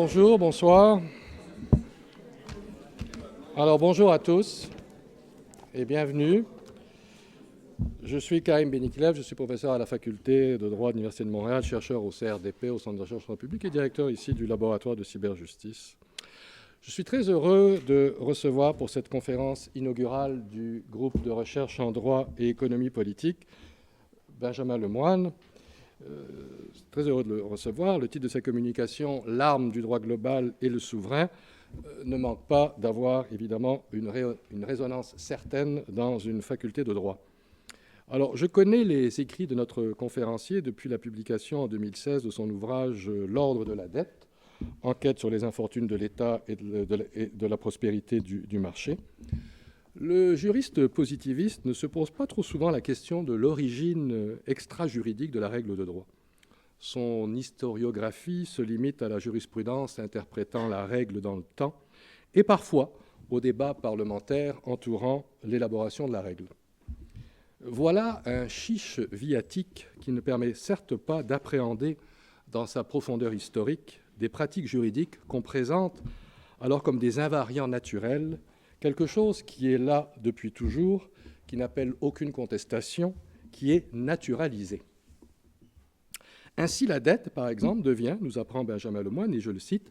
Bonjour, bonsoir. Alors bonjour à tous et bienvenue. Je suis Karim Beniklev, je suis professeur à la faculté de droit de l'Université de Montréal, chercheur au CRDP, au Centre de recherche en droit public, et directeur ici du laboratoire de cyberjustice. Je suis très heureux de recevoir pour cette conférence inaugurale du groupe de recherche en droit et économie politique Benjamin Lemoine. Très heureux de le recevoir. Le titre de sa communication, L'arme du droit global et le souverain, ne manque pas d'avoir évidemment une résonance certaine dans une faculté de droit. Alors, je connais les écrits de notre conférencier depuis la publication en 2016 de son ouvrage L'ordre de la dette, enquête sur les infortunes de l'État et de la prospérité du marché. Le juriste positiviste ne se pose pas trop souvent la question de l'origine extra-juridique de la règle de droit. Son historiographie se limite à la jurisprudence interprétant la règle dans le temps et parfois au débat parlementaire entourant l'élaboration de la règle. Voilà un chiche viatique qui ne permet certes pas d'appréhender dans sa profondeur historique des pratiques juridiques qu'on présente alors comme des invariants naturels, quelque chose qui est là depuis toujours, qui n'appelle aucune contestation, qui est naturalisé. Ainsi, la dette, par exemple, devient, nous apprend Benjamin Lemoine, et je le cite,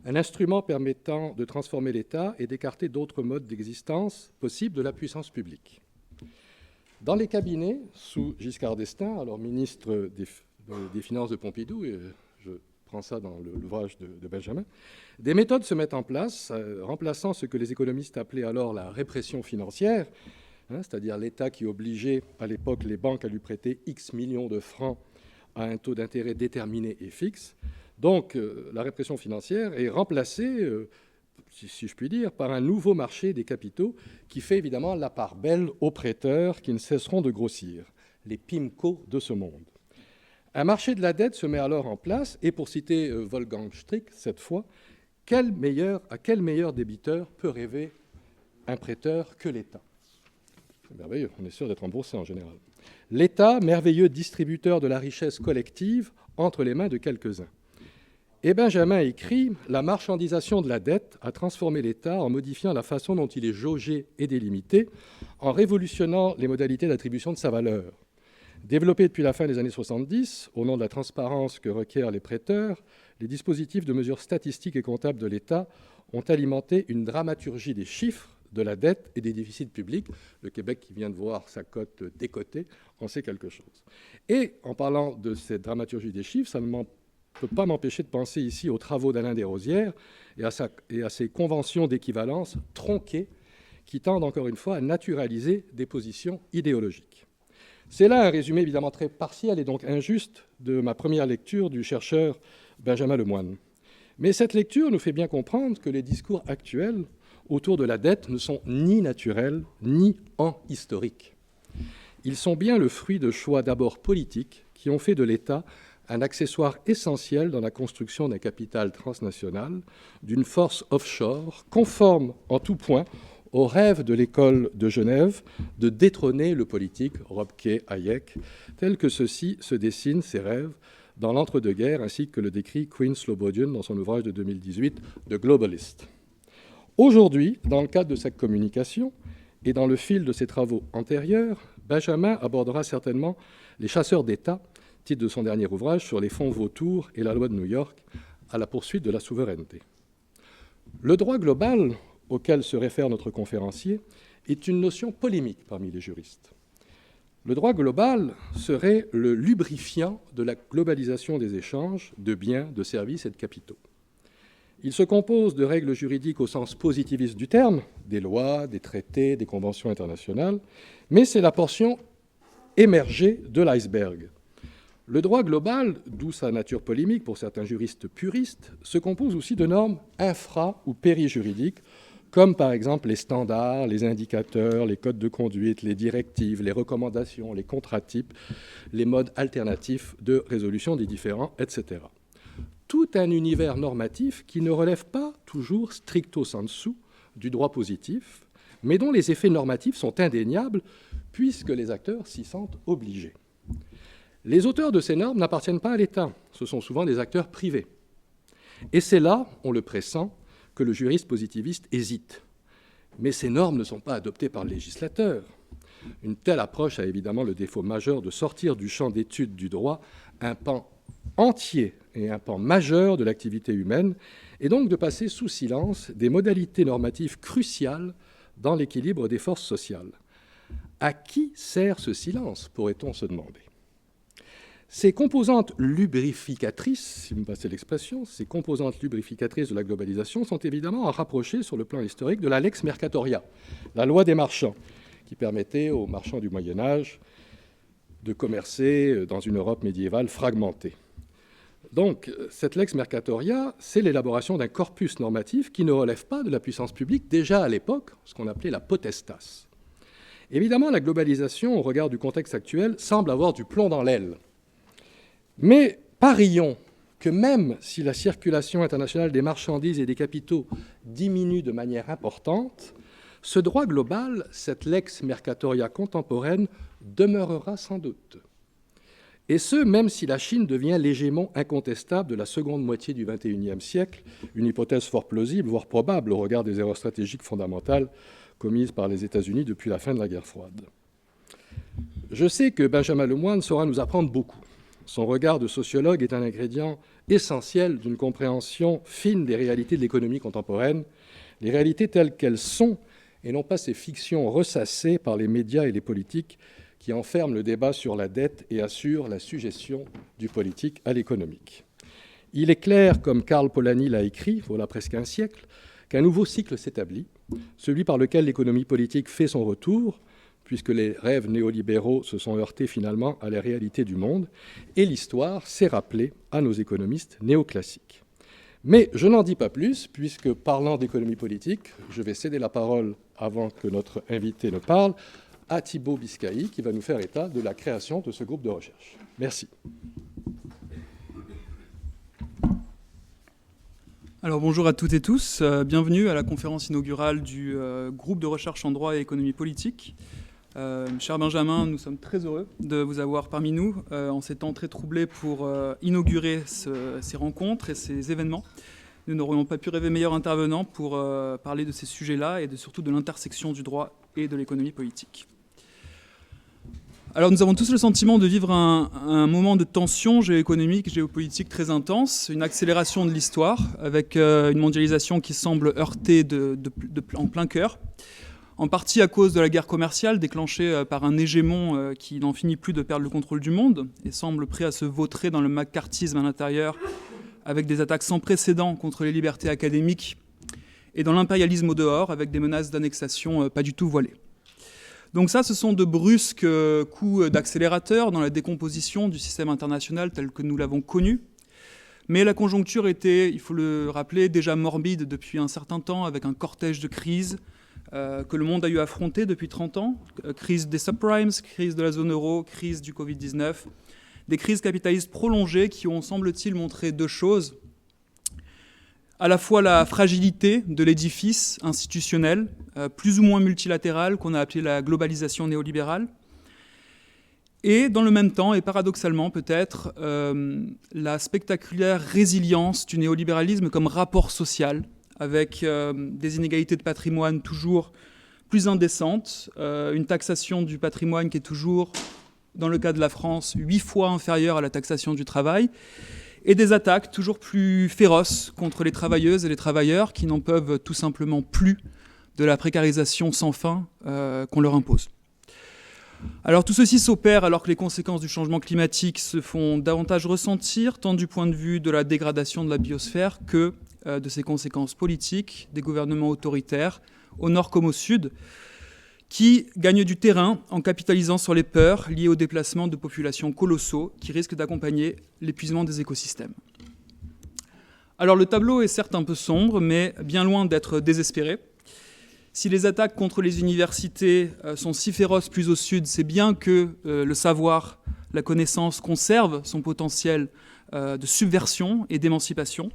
un instrument permettant de transformer l'État et d'écarter d'autres modes d'existence possibles de la puissance publique. Dans les cabinets, sous Giscard d'Estaing, alors ministre des Finances de Pompidou, et je prends ça dans l'ouvrage de Benjamin, des méthodes se mettent en place, remplaçant ce que les économistes appelaient alors la répression financière, c'est-à-dire l'État qui obligeait à l'époque les banques à lui prêter X millions de francs à un taux d'intérêt déterminé et fixe. Donc la répression financière est remplacée, si je puis dire, par un nouveau marché des capitaux qui fait évidemment la part belle aux prêteurs qui ne cesseront de grossir, les PIMCO de ce monde. Un marché de la dette se met alors en place, et pour citer Wolfgang Strick, cette fois, à quel meilleur débiteur peut rêver un prêteur que l'État ? C'est merveilleux, on est sûr d'être remboursé en général. L'État, merveilleux distributeur de la richesse collective entre les mains de quelques-uns. Et Benjamin écrit « La marchandisation de la dette a transformé l'État en modifiant la façon dont il est jaugé et délimité, en révolutionnant les modalités d'attribution de sa valeur. Développés depuis la fin des années 70, au nom de la transparence que requièrent les prêteurs, les dispositifs de mesure statistique et comptable de l'État ont alimenté une dramaturgie des chiffres, de la dette et des déficits publics. Le Québec, qui vient de voir sa cote décotée, en sait quelque chose. Et en parlant de cette dramaturgie des chiffres, ça ne peut pas m'empêcher de penser ici aux travaux d'Alain Desrosières et à ses conventions d'équivalence tronquées qui tendent encore une fois à naturaliser des positions idéologiques. C'est là un résumé évidemment très partiel et donc injuste de ma première lecture du chercheur Benjamin Lemoine. Mais cette lecture nous fait bien comprendre que les discours actuels autour de la dette ne sont ni naturels ni historiques. Ils sont bien le fruit de choix d'abord politiques qui ont fait de l'État un accessoire essentiel dans la construction d'un capital transnational, d'une force offshore, conforme en tout point au rêve de l'école de Genève de détrôner le politique, Robke, Hayek, tel que ceci se dessine, ces rêves, dans l'entre-deux-guerres, ainsi que le décrit Quinn Slobodian dans son ouvrage de 2018, The Globalist. Aujourd'hui, dans le cadre de cette communication et dans le fil de ses travaux antérieurs, Benjamin abordera certainement les chasseurs d'État, titre de son dernier ouvrage sur les fonds vautours et la loi de New York à la poursuite de la souveraineté. Le droit global, auquel se réfère notre conférencier, est une notion polémique parmi les juristes. Le droit global serait le lubrifiant de la globalisation des échanges de biens, de services et de capitaux. Il se compose de règles juridiques au sens positiviste du terme, des lois, des traités, des conventions internationales, mais c'est la portion émergée de l'iceberg. Le droit global, d'où sa nature polémique pour certains juristes puristes, se compose aussi de normes infra- ou périjuridiques, comme par exemple les standards, les indicateurs, les codes de conduite, les directives, les recommandations, les contrats types, les modes alternatifs de résolution des différends, etc. Tout un univers normatif qui ne relève pas toujours stricto sensu du droit positif, mais dont les effets normatifs sont indéniables puisque les acteurs s'y sentent obligés. Les auteurs de ces normes n'appartiennent pas à l'État, ce sont souvent des acteurs privés. Et c'est là, on le pressent, que le juriste positiviste hésite. Mais ces normes ne sont pas adoptées par le législateur. Une telle approche a évidemment le défaut majeur de sortir du champ d'étude du droit un pan entier et un pan majeur de l'activité humaine, et donc de passer sous silence des modalités normatives cruciales dans l'équilibre des forces sociales. À qui sert ce silence, pourrait-on se demander ? Ces composantes lubrificatrices, si vous me passez l'expression, ces composantes lubrificatrices de la globalisation sont évidemment à rapprocher sur le plan historique de la lex mercatoria, la loi des marchands, qui permettait aux marchands du Moyen-Âge de commercer dans une Europe médiévale fragmentée. Donc, cette lex mercatoria, c'est l'élaboration d'un corpus normatif qui ne relève pas de la puissance publique, déjà à l'époque, ce qu'on appelait la potestas. Évidemment, la globalisation, au regard du contexte actuel, semble avoir du plomb dans l'aile. Mais parions que même si la circulation internationale des marchandises et des capitaux diminue de manière importante, ce droit global, cette lex mercatoria contemporaine, demeurera sans doute. Et ce, même si la Chine devient l'hégémon incontestable de la seconde moitié du XXIe siècle, une hypothèse fort plausible, voire probable, au regard des erreurs stratégiques fondamentales commises par les États-Unis depuis la fin de la guerre froide. Je sais que Benjamin Lemoyne saura nous apprendre beaucoup. Son regard de sociologue est un ingrédient essentiel d'une compréhension fine des réalités de l'économie contemporaine, les réalités telles qu'elles sont, et non pas ces fictions ressassées par les médias et les politiques qui enferment le débat sur la dette et assurent la suggestion du politique à l'économique. Il est clair, comme Karl Polanyi l'a écrit, voilà presque un siècle, qu'un nouveau cycle s'établit, celui par lequel l'économie politique fait son retour, puisque les rêves néolibéraux se sont heurtés finalement à la réalité du monde, et l'histoire s'est rappelée à nos économistes néoclassiques. Mais je n'en dis pas plus, puisque parlant d'économie politique, je vais céder la parole, avant que notre invité ne parle, à Thibaut Biscaï, qui va nous faire état de la création de ce groupe de recherche. Merci. Alors bonjour à toutes et tous, bienvenue à la conférence inaugurale du groupe de recherche en droit et économie politique. Cher Benjamin, nous sommes très heureux de vous avoir parmi nous en ces temps très troublés pour inaugurer ces rencontres et ces événements. Nous n'aurions pas pu rêver meilleur intervenant pour parler de ces sujets-là et surtout de l'intersection du droit et de l'économie politique. Alors nous avons tous le sentiment de vivre un moment de tension géoéconomique, géopolitique très intense, une accélération de l'histoire avec une mondialisation qui semble heurter en plein cœur, en partie à cause de la guerre commerciale déclenchée par un hégémon qui n'en finit plus de perdre le contrôle du monde et semble prêt à se vautrer dans le macartisme à l'intérieur avec des attaques sans précédent contre les libertés académiques et dans l'impérialisme au dehors avec des menaces d'annexation pas du tout voilées. Donc ça, ce sont de brusques coups d'accélérateur dans la décomposition du système international tel que nous l'avons connu. Mais la conjoncture était, il faut le rappeler, déjà morbide depuis un certain temps avec un cortège de crises que le monde a eu à affronter depuis 30 ans. Crise des subprimes, crise de la zone euro, crise du Covid-19. Des crises capitalistes prolongées qui ont, semble-t-il, montré deux choses. À la fois la fragilité de l'édifice institutionnel, plus ou moins multilatéral, qu'on a appelé la globalisation néolibérale, et dans le même temps, et paradoxalement peut-être, la spectaculaire résilience du néolibéralisme comme rapport social, avec des inégalités de patrimoine toujours plus indécentes, une taxation du patrimoine qui est toujours, dans le cas de la France, 8 fois inférieure à la taxation du travail, et des attaques toujours plus féroces contre les travailleuses et les travailleurs qui n'en peuvent tout simplement plus de la précarisation sans fin qu'on leur impose. Alors tout ceci s'opère alors que les conséquences du changement climatique se font davantage ressentir, tant du point de vue de la dégradation de la biosphère que de ses conséquences politiques, des gouvernements autoritaires, au nord comme au sud, qui gagnent du terrain en capitalisant sur les peurs liées au déplacement de populations colossaux qui risquent d'accompagner l'épuisement des écosystèmes. Alors le tableau est certes un peu sombre, mais bien loin d'être désespéré. Si les attaques contre les universités sont si féroces plus au sud, c'est bien que le savoir, la connaissance conserve son potentiel de subversion et d'émancipation.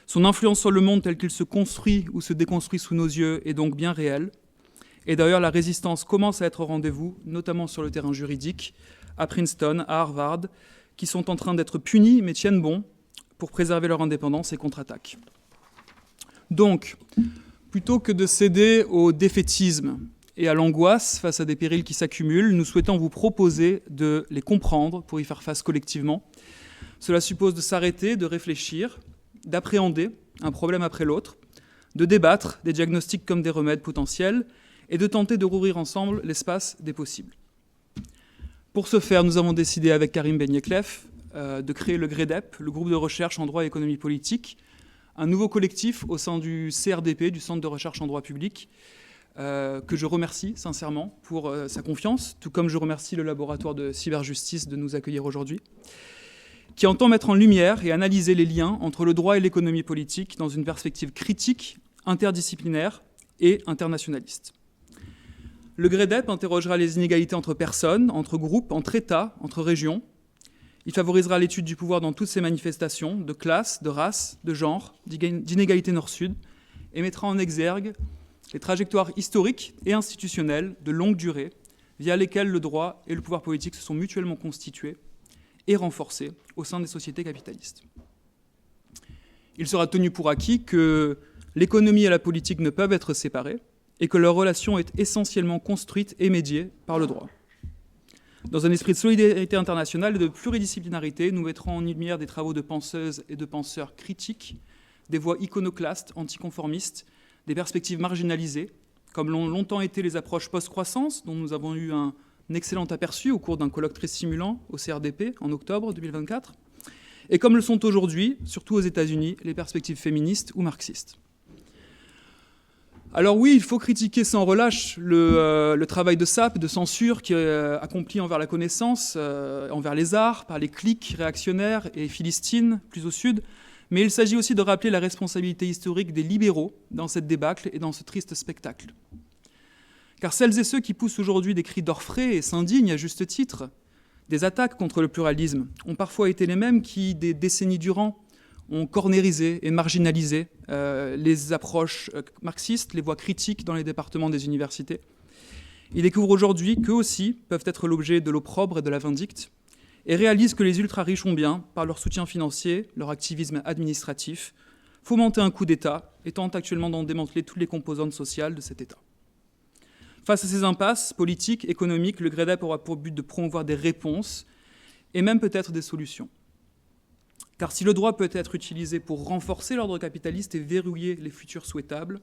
Son influence sur le monde tel qu'il se construit ou se déconstruit sous nos yeux est donc bien réelle. Et d'ailleurs, la résistance commence à être au rendez-vous, notamment sur le terrain juridique, à Princeton, à Harvard, qui sont en train d'être punis, mais tiennent bon, pour préserver leur indépendance et contre-attaque. Donc, plutôt que de céder au défaitisme et à l'angoisse face à des périls qui s'accumulent, nous souhaitons vous proposer de les comprendre pour y faire face collectivement. Cela suppose de s'arrêter, de réfléchir, d'appréhender un problème après l'autre, de débattre des diagnostics comme des remèdes potentiels et de tenter de rouvrir ensemble l'espace des possibles. Pour ce faire, nous avons décidé avec Karim Benyeklef de créer le GREDEP, le groupe de recherche en droit et économie politique, un nouveau collectif au sein du CRDP, du Centre de recherche en droit public, que je remercie sincèrement pour sa confiance, tout comme je remercie le laboratoire de cyberjustice de nous accueillir aujourd'hui, qui entend mettre en lumière et analyser les liens entre le droit et l'économie politique dans une perspective critique, interdisciplinaire et internationaliste. Le GREDEP interrogera les inégalités entre personnes, entre groupes, entre États, entre régions. Il favorisera l'étude du pouvoir dans toutes ses manifestations, de classe, de race, de genre, d'inégalités nord-sud, et mettra en exergue les trajectoires historiques et institutionnelles de longue durée, via lesquelles le droit et le pouvoir politique se sont mutuellement constitués et renforcés au sein des sociétés capitalistes. Il sera tenu pour acquis que l'économie et la politique ne peuvent être séparées et que leur relation est essentiellement construite et médiée par le droit. Dans un esprit de solidarité internationale et de pluridisciplinarité, nous mettrons en lumière des travaux de penseuses et de penseurs critiques, des voix iconoclastes, anticonformistes, des perspectives marginalisées, comme l'ont longtemps été les approches post-croissance, dont nous avons eu un excellent aperçu au cours d'un colloque très stimulant au CRDP en octobre 2024, et comme le sont aujourd'hui, surtout aux États-Unis, les perspectives féministes ou marxistes. Alors oui, il faut critiquer sans relâche le travail de sape, de censure qui est accompli envers la connaissance, envers les arts, par les cliques réactionnaires et philistines, plus au sud, mais il s'agit aussi de rappeler la responsabilité historique des libéraux dans cette débâcle et dans ce triste spectacle. Car celles et ceux qui poussent aujourd'hui des cris d'orfraie et s'indignent à juste titre des attaques contre le pluralisme ont parfois été les mêmes qui, des décennies durant, ont cornérisé et marginalisé les approches marxistes, les voix critiques dans les départements des universités. Ils découvrent aujourd'hui qu'eux aussi peuvent être l'objet de l'opprobre et de la vindicte et réalisent que les ultra-riches ont bien, par leur soutien financier, leur activisme administratif, fomenté un coup d'État et tentent actuellement d'en démanteler toutes les composantes sociales de cet État. Face à ces impasses politiques, économiques, le GREDEP aura pour but de promouvoir des réponses et même peut-être des solutions. Car si le droit peut être utilisé pour renforcer l'ordre capitaliste et verrouiller les futurs souhaitables,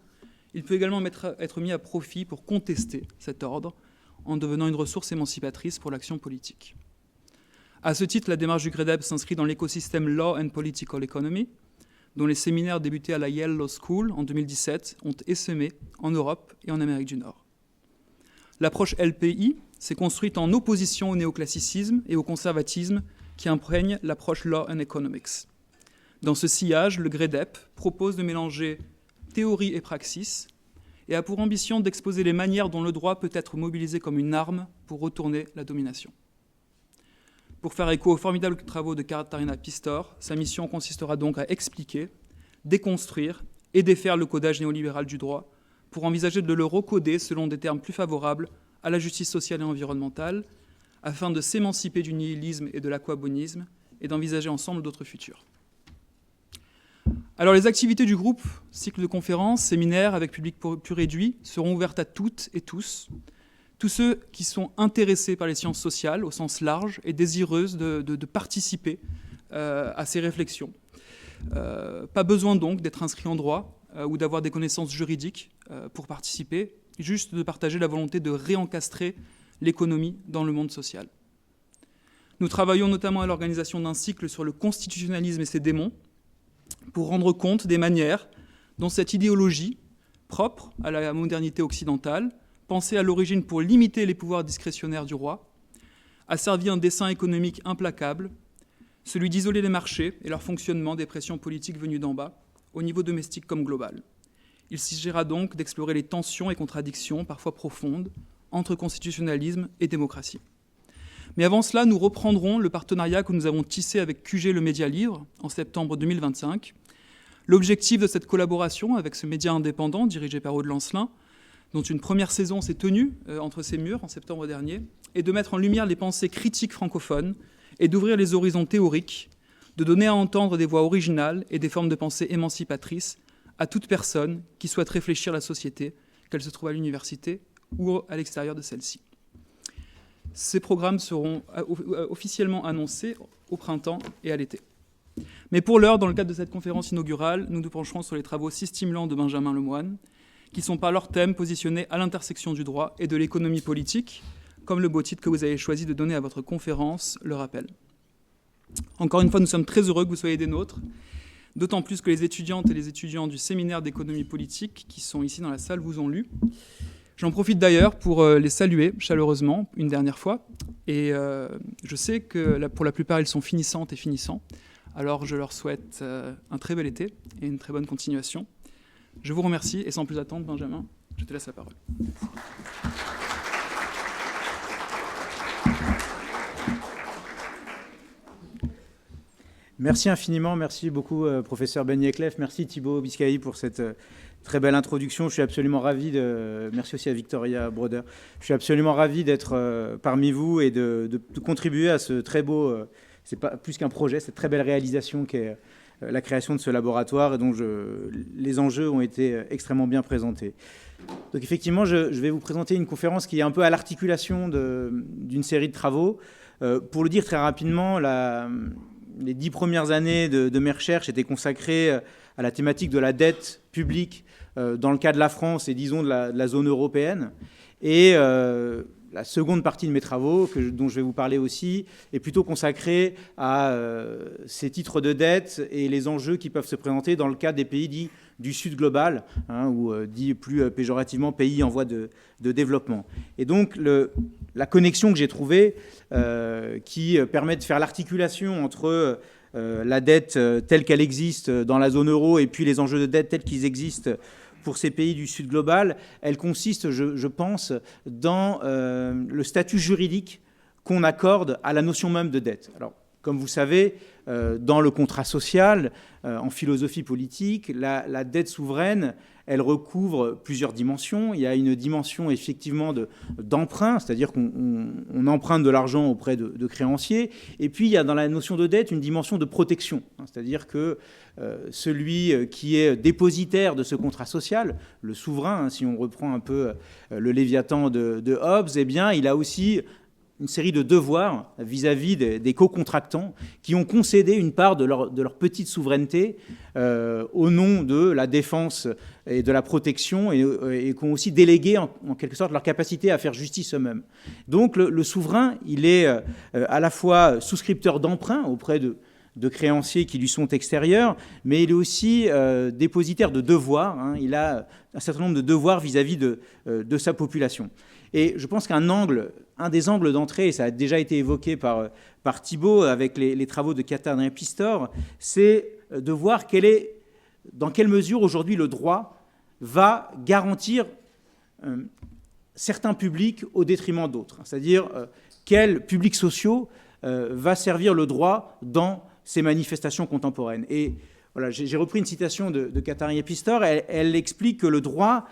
il peut également être mis à profit pour contester cet ordre en devenant une ressource émancipatrice pour l'action politique. À ce titre, la démarche du GREDEP s'inscrit dans l'écosystème Law and Political Economy, dont les séminaires débutés à la Yale Law School en 2017 ont essaimé en Europe et en Amérique du Nord. L'approche LPI s'est construite en opposition au néoclassicisme et au conservatisme qui imprègne l'approche Law and Economics. Dans ce sillage, le GREDEP propose de mélanger théorie et praxis et a pour ambition d'exposer les manières dont le droit peut être mobilisé comme une arme pour retourner la domination. Pour faire écho aux formidables travaux de Katharina Pistor, sa mission consistera donc à expliquer, déconstruire et défaire le codage néolibéral du droit pour envisager de le recoder selon des termes plus favorables à la justice sociale et environnementale, afin de s'émanciper du nihilisme et de l'aquabonisme et d'envisager ensemble d'autres futurs. Alors les activités du groupe, cycle de conférences, séminaires avec public plus réduit, seront ouvertes à toutes et tous ceux qui sont intéressés par les sciences sociales au sens large et désireuses de participer à ces réflexions. Pas besoin donc d'être inscrit en droit ou d'avoir des connaissances juridiques pour participer, juste de partager la volonté de réencastrer l'économie dans le monde social. Nous travaillons notamment à l'organisation d'un cycle sur le constitutionnalisme et ses démons pour rendre compte des manières dont cette idéologie, propre à la modernité occidentale, pensée à l'origine pour limiter les pouvoirs discrétionnaires du roi, a servi un dessein économique implacable, celui d'isoler les marchés et leur fonctionnement des pressions politiques venues d'en bas, au niveau domestique comme global. Il s'agira donc d'explorer les tensions et contradictions, parfois profondes, entre constitutionnalisme et démocratie. Mais avant cela, nous reprendrons le partenariat que nous avons tissé avec QG Le Média Livre en septembre 2025. L'objectif de cette collaboration avec ce média indépendant dirigé par Aude Lancelin, dont une première saison s'est tenue entre ses murs en septembre dernier, est de mettre en lumière les pensées critiques francophones et d'ouvrir les horizons théoriques de donner à entendre des voix originales et des formes de pensée émancipatrices à toute personne qui souhaite réfléchir la société, qu'elle se trouve à l'université ou à l'extérieur de celle-ci. Ces programmes seront officiellement annoncés au printemps et à l'été. Mais pour l'heure, dans le cadre de cette conférence inaugurale, nous nous pencherons sur les travaux si stimulants de Benjamin Lemoine, qui sont par leur thème positionnés à l'intersection du droit et de l'économie politique, comme le beau titre que vous avez choisi de donner à votre conférence le rappelle. Encore une fois, nous sommes très heureux que vous soyez des nôtres, d'autant plus que les étudiantes et les étudiants du séminaire d'économie politique qui sont ici dans la salle vous ont lu. J'en profite d'ailleurs pour les saluer chaleureusement une dernière fois, et je sais que pour la plupart ils sont finissantes et finissants, alors je leur souhaite un très bel été et une très bonne continuation. Je vous remercie et sans plus attendre, Benjamin, je te laisse la parole. Merci infiniment, merci beaucoup professeur Ben Yekleff, merci Thibaut Biscaï pour cette très belle introduction. Je suis absolument ravi merci aussi à Victoria Broder. Je suis absolument ravi d'être parmi vous et de contribuer à ce très beau, c'est pas plus qu'un projet, cette très belle réalisation qu'est la création de ce laboratoire et dont les enjeux ont été extrêmement bien présentés. Donc effectivement, je vais vous présenter une conférence qui est un peu à l'articulation d'une série de travaux. Pour le dire très rapidement, les 10 premières années de mes recherches étaient consacrées à la thématique de la dette publique dans le cas de la France et disons de la zone européenne. Et la seconde partie de mes travaux, dont je vais vous parler aussi, est plutôt consacrée à ces titres de dette et les enjeux qui peuvent se présenter dans le cas des pays dits du Sud global, ou dit plus péjorativement pays en voie de développement. Et donc la connexion que j'ai trouvée, qui permet de faire l'articulation entre la dette telle qu'elle existe dans la zone euro et puis les enjeux de dette tels qu'ils existent pour ces pays du Sud global, elle consiste, je pense, dans le statut juridique qu'on accorde à la notion même de dette. Alors, comme vous savez, dans le contrat social, en philosophie politique, la dette souveraine, elle recouvre plusieurs dimensions. Il y a une dimension effectivement d'emprunt, c'est-à-dire qu'on emprunte de l'argent auprès de créanciers. Et puis il y a dans la notion de dette une dimension de protection, c'est-à-dire que celui qui est dépositaire de ce contrat social, le souverain, si on reprend un peu le Léviathan de Hobbes, eh bien il a aussi une série de devoirs vis-à-vis des co-contractants qui ont concédé une part de leur petite souveraineté au nom de la défense et de la protection et qui ont aussi délégué en quelque sorte leur capacité à faire justice eux-mêmes. Donc le souverain, il est à la fois souscripteur d'emprunts auprès de créanciers qui lui sont extérieurs, mais il est aussi dépositaire de devoirs. Il a un certain nombre de devoirs vis-à-vis de sa population. Et je pense un des angles d'entrée, et ça a déjà été évoqué par Thibaut avec les travaux de Katharina Pistor, c'est de voir dans quelle mesure aujourd'hui le droit va garantir certains publics au détriment d'autres. C'est-à-dire quels publics sociaux va servir le droit dans ces manifestations contemporaines. Et voilà, j'ai repris une citation de Katharina Pistor, elle explique que le droit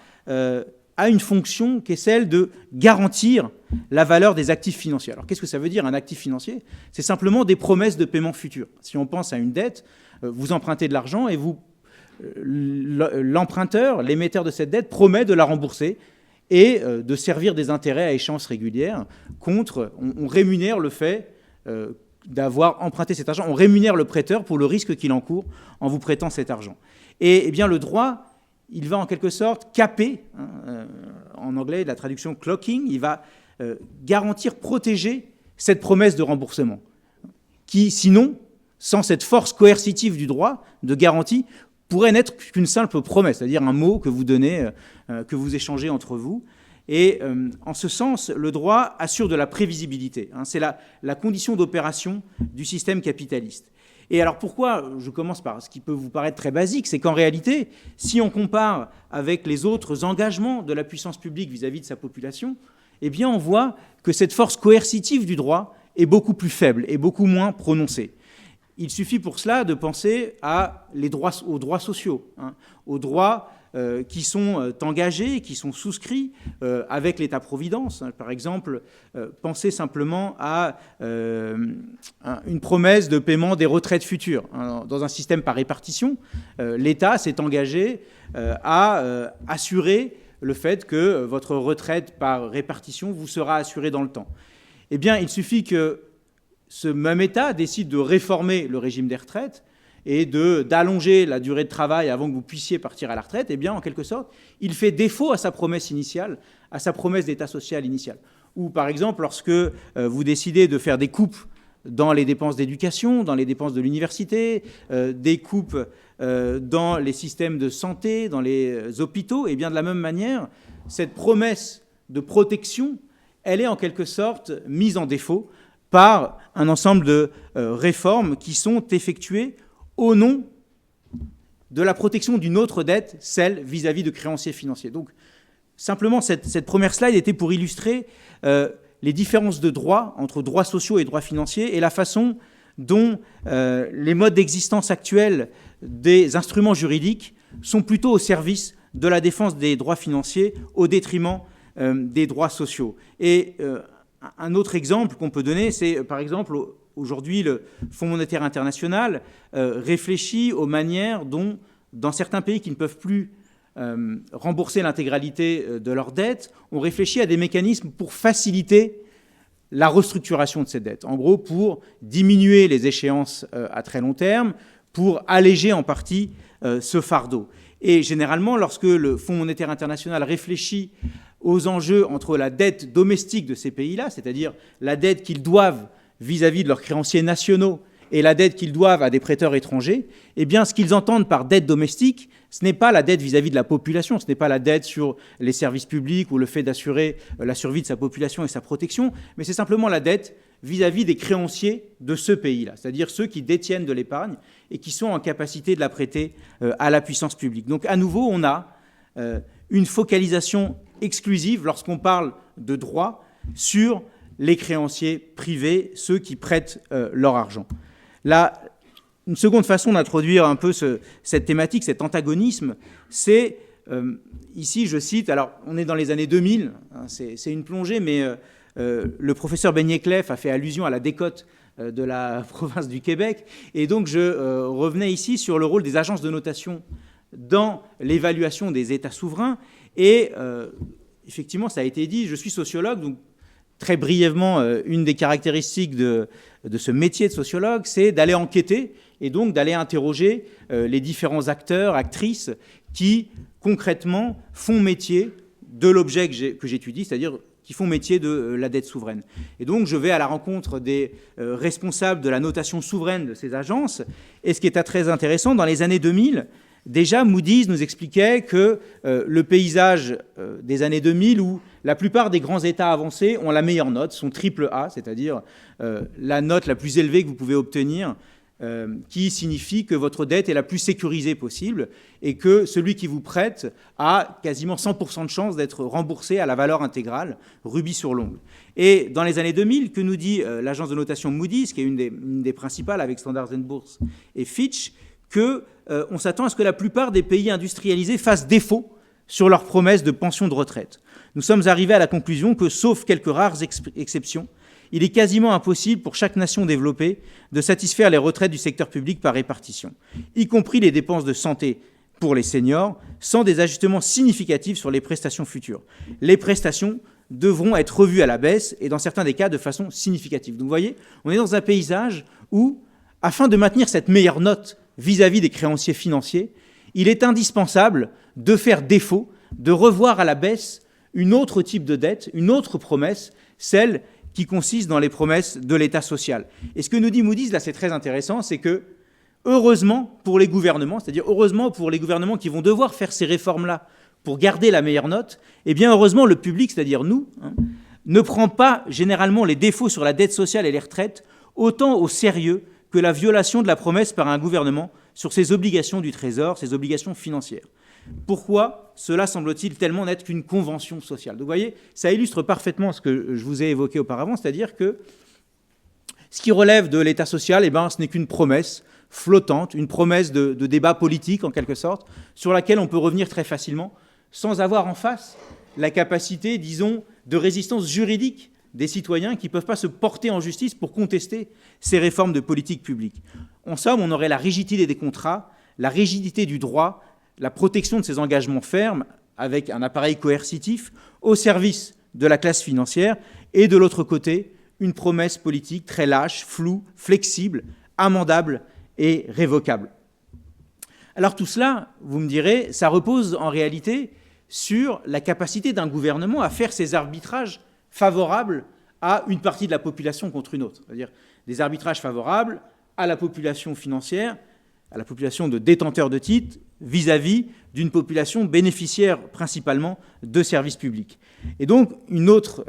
a une fonction qui est celle de garantir la valeur des actifs financiers. Alors qu'est-ce que ça veut dire un actif financier ? C'est simplement des promesses de paiement futur. Si on pense à une dette, vous empruntez de l'argent et l'emprunteur, l'émetteur de cette dette, promet de la rembourser et de servir des intérêts à échéance régulière on rémunère le fait d'avoir emprunté cet argent, on rémunère le prêteur pour le risque qu'il encourt en vous prêtant cet argent. Et bien le droit, il va en quelque sorte caper, en anglais la traduction clocking, il va garantir, protéger cette promesse de remboursement, qui sinon, sans cette force coercitive du droit, de garantie, pourrait n'être qu'une simple promesse, c'est-à-dire un mot que vous donnez, que vous échangez entre vous. Et en ce sens, le droit assure de la prévisibilité. C'est la condition d'opération du système capitaliste. Et alors pourquoi, je commence par ce qui peut vous paraître très basique, c'est qu'en réalité, si on compare avec les autres engagements de la puissance publique vis-à-vis de sa population, eh bien on voit que cette force coercitive du droit est beaucoup plus faible et beaucoup moins prononcée. Il suffit pour cela de penser aux droits sociaux, aux droits qui sont engagés, qui sont souscrits avec l'État-providence. Par exemple, pensez simplement à une promesse de paiement des retraites futures. Dans un système par répartition, l'État s'est engagé à assurer le fait que votre retraite par répartition vous sera assurée dans le temps. Eh bien, il suffit que ce même État décide de réformer le régime des retraites et d'allonger la durée de travail avant que vous puissiez partir à la retraite. Eh bien, en quelque sorte, il fait défaut à sa promesse initiale, à sa promesse d'État social initial. Ou, par exemple, lorsque vous décidez de faire des coupes dans les dépenses d'éducation, dans les dépenses de l'université, des coupes dans les systèmes de santé, dans les hôpitaux, et bien de la même manière, cette promesse de protection, elle est en quelque sorte mise en défaut par un ensemble de réformes qui sont effectuées au nom de la protection d'une autre dette, celle vis-à-vis de créanciers financiers. Donc, simplement, cette première slide était pour illustrer les différences de droits entre droits sociaux et droits financiers et la façon dont les modes d'existence actuels des instruments juridiques sont plutôt au service de la défense des droits financiers au détriment des droits sociaux. Et un autre exemple qu'on peut donner, c'est par exemple aujourd'hui le Fonds monétaire international réfléchit aux manières dont, dans certains pays qui ne peuvent plus rembourser l'intégralité de leurs dettes, on réfléchit à des mécanismes pour faciliter la restructuration de ces dettes. En gros, pour diminuer les échéances à très long terme, pour alléger en partie ce fardeau. Et généralement, lorsque le Fonds monétaire international réfléchit aux enjeux entre la dette domestique de ces pays-là, c'est-à-dire la dette qu'ils doivent vis-à-vis de leurs créanciers nationaux et la dette qu'ils doivent à des prêteurs étrangers, eh bien, ce qu'ils entendent par dette domestique, ce n'est pas la dette vis-à-vis de la population, ce n'est pas la dette sur les services publics ou le fait d'assurer la survie de sa population et sa protection, mais c'est simplement la dette vis-à-vis des créanciers de ce pays-là, c'est-à-dire ceux qui détiennent de l'épargne et qui sont en capacité de la prêter à la puissance publique. Donc, à nouveau, on a une focalisation exclusive, lorsqu'on parle de droit, sur les créanciers privés, ceux qui prêtent leur argent. Là, une seconde façon d'introduire un peu cette thématique, cet antagonisme, c'est, ici je cite, alors on est dans les années 2000, hein, c'est une plongée, mais le professeur Beignet-Clef a fait allusion à la décote de la province du Québec, et donc je revenais ici sur le rôle des agences de notation dans l'évaluation des États souverains, et effectivement, ça a été dit, je suis sociologue, donc très brièvement, une des caractéristiques de ce métier de sociologue, c'est d'aller enquêter et donc d'aller interroger les différents acteurs, actrices qui, concrètement, font métier de l'objet que j'étudie, c'est-à-dire qui font métier de la dette souveraine. Et donc, je vais à la rencontre des responsables de la notation souveraine de ces agences. Et ce qui est très intéressant, dans les années 2000, déjà, Moody's nous expliquait que le paysage des années 2000, où la plupart des grands États avancés ont la meilleure note, sont AAA, c'est-à-dire la note la plus élevée que vous pouvez obtenir, qui signifie que votre dette est la plus sécurisée possible et que celui qui vous prête a quasiment 100% de chance d'être remboursé à la valeur intégrale, rubis sur l'ongle. Et dans les années 2000, que nous dit l'agence de notation Moody's, qui est une des principales avec Standard & Poor's et Fitch, qu'on s'attend à ce que la plupart des pays industrialisés fassent défaut sur leurs promesses de pension de retraite. Nous sommes arrivés à la conclusion que, sauf quelques rares exceptions, il est quasiment impossible pour chaque nation développée de satisfaire les retraites du secteur public par répartition, y compris les dépenses de santé pour les seniors, sans des ajustements significatifs sur les prestations futures. Les prestations devront être revues à la baisse et, dans certains des cas, de façon significative. Donc, vous voyez, on est dans un paysage où, afin de maintenir cette meilleure note vis-à-vis des créanciers financiers, il est indispensable de faire défaut, de revoir à la baisse une autre type de dette, une autre promesse, celle qui consiste dans les promesses de l'État social. Et ce que nous dit Moody's, là c'est très intéressant, c'est que heureusement pour les gouvernements, c'est-à-dire heureusement pour les gouvernements qui vont devoir faire ces réformes-là pour garder la meilleure note, eh bien heureusement le public, c'est-à-dire nous, ne prend pas généralement les défauts sur la dette sociale et les retraites autant au sérieux que la violation de la promesse par un gouvernement sur ses obligations du Trésor, ses obligations financières. Pourquoi cela semble-t-il tellement n'être qu'une convention sociale? Donc vous voyez, ça illustre parfaitement ce que je vous ai évoqué auparavant, c'est-à-dire que ce qui relève de l'État social, eh ben, ce n'est qu'une promesse flottante, une promesse de débat politique en quelque sorte, sur laquelle on peut revenir très facilement, sans avoir en face la capacité, disons, de résistance juridique des citoyens qui ne peuvent pas se porter en justice pour contester ces réformes de politique publique. En somme, on aurait la rigidité des contrats, la rigidité du droit, la protection de ces engagements fermes avec un appareil coercitif au service de la classe financière et de l'autre côté, une promesse politique très lâche, floue, flexible, amendable et révocable. Alors tout cela, vous me direz, ça repose en réalité sur la capacité d'un gouvernement à faire ses arbitrages favorables à une partie de la population contre une autre. C'est-à-dire des arbitrages favorables à la population financière, à la population de détenteurs de titres, vis-à-vis d'une population bénéficiaire principalement de services publics. Et donc, une autre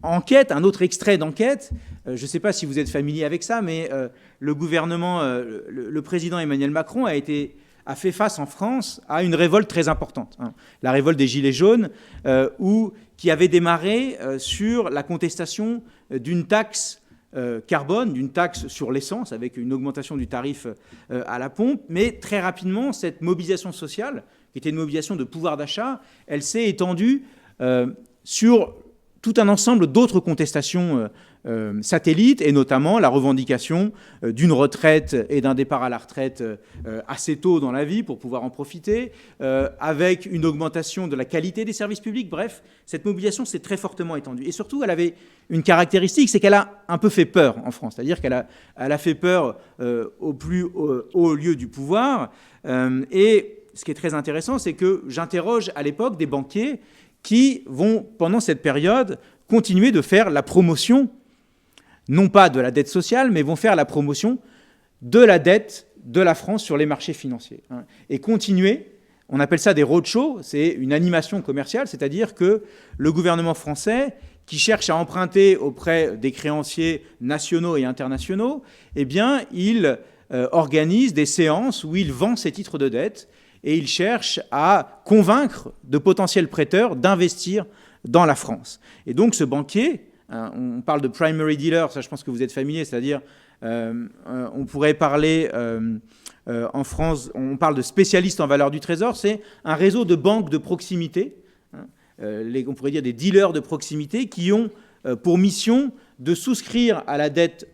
enquête, un autre extrait d'enquête, je ne sais pas si vous êtes familier avec ça, mais le gouvernement, le président Emmanuel Macron a fait face en France à une révolte très importante, hein, la révolte des Gilets jaunes, qui avait démarré sur la contestation d'une taxe carbone, d'une taxe sur l'essence, avec une augmentation du tarif à la pompe. Mais très rapidement, cette mobilisation sociale, qui était une mobilisation de pouvoir d'achat, elle s'est étendue sur tout un ensemble d'autres contestations satellites, et notamment la revendication d'une retraite et d'un départ à la retraite assez tôt dans la vie pour pouvoir en profiter, avec une augmentation de la qualité des services publics. Bref, cette mobilisation s'est très fortement étendue. Et surtout, elle avait une caractéristique, c'est qu'elle a un peu fait peur en France. C'est-à-dire qu'elle a fait peur au plus haut lieu du pouvoir. Et ce qui est très intéressant, c'est que j'interroge à l'époque des banquiers qui vont, pendant cette période, continuer de faire la promotion, non pas de la dette sociale, mais vont faire la promotion de la dette de la France sur les marchés financiers. Et continuer, on appelle ça des roadshows, c'est une animation commerciale, c'est-à-dire que le gouvernement français, qui cherche à emprunter auprès des créanciers nationaux et internationaux, eh bien, il organise des séances où il vend ses titres de dette, et il cherche à convaincre de potentiels prêteurs d'investir dans la France. Et donc ce banquier, on parle de primary dealer, ça je pense que vous êtes familier, c'est-à-dire on pourrait parler en France, on parle de spécialistes en valeur du trésor, c'est un réseau de banques de proximité, on pourrait dire des dealers de proximité qui ont pour mission de souscrire à la dette,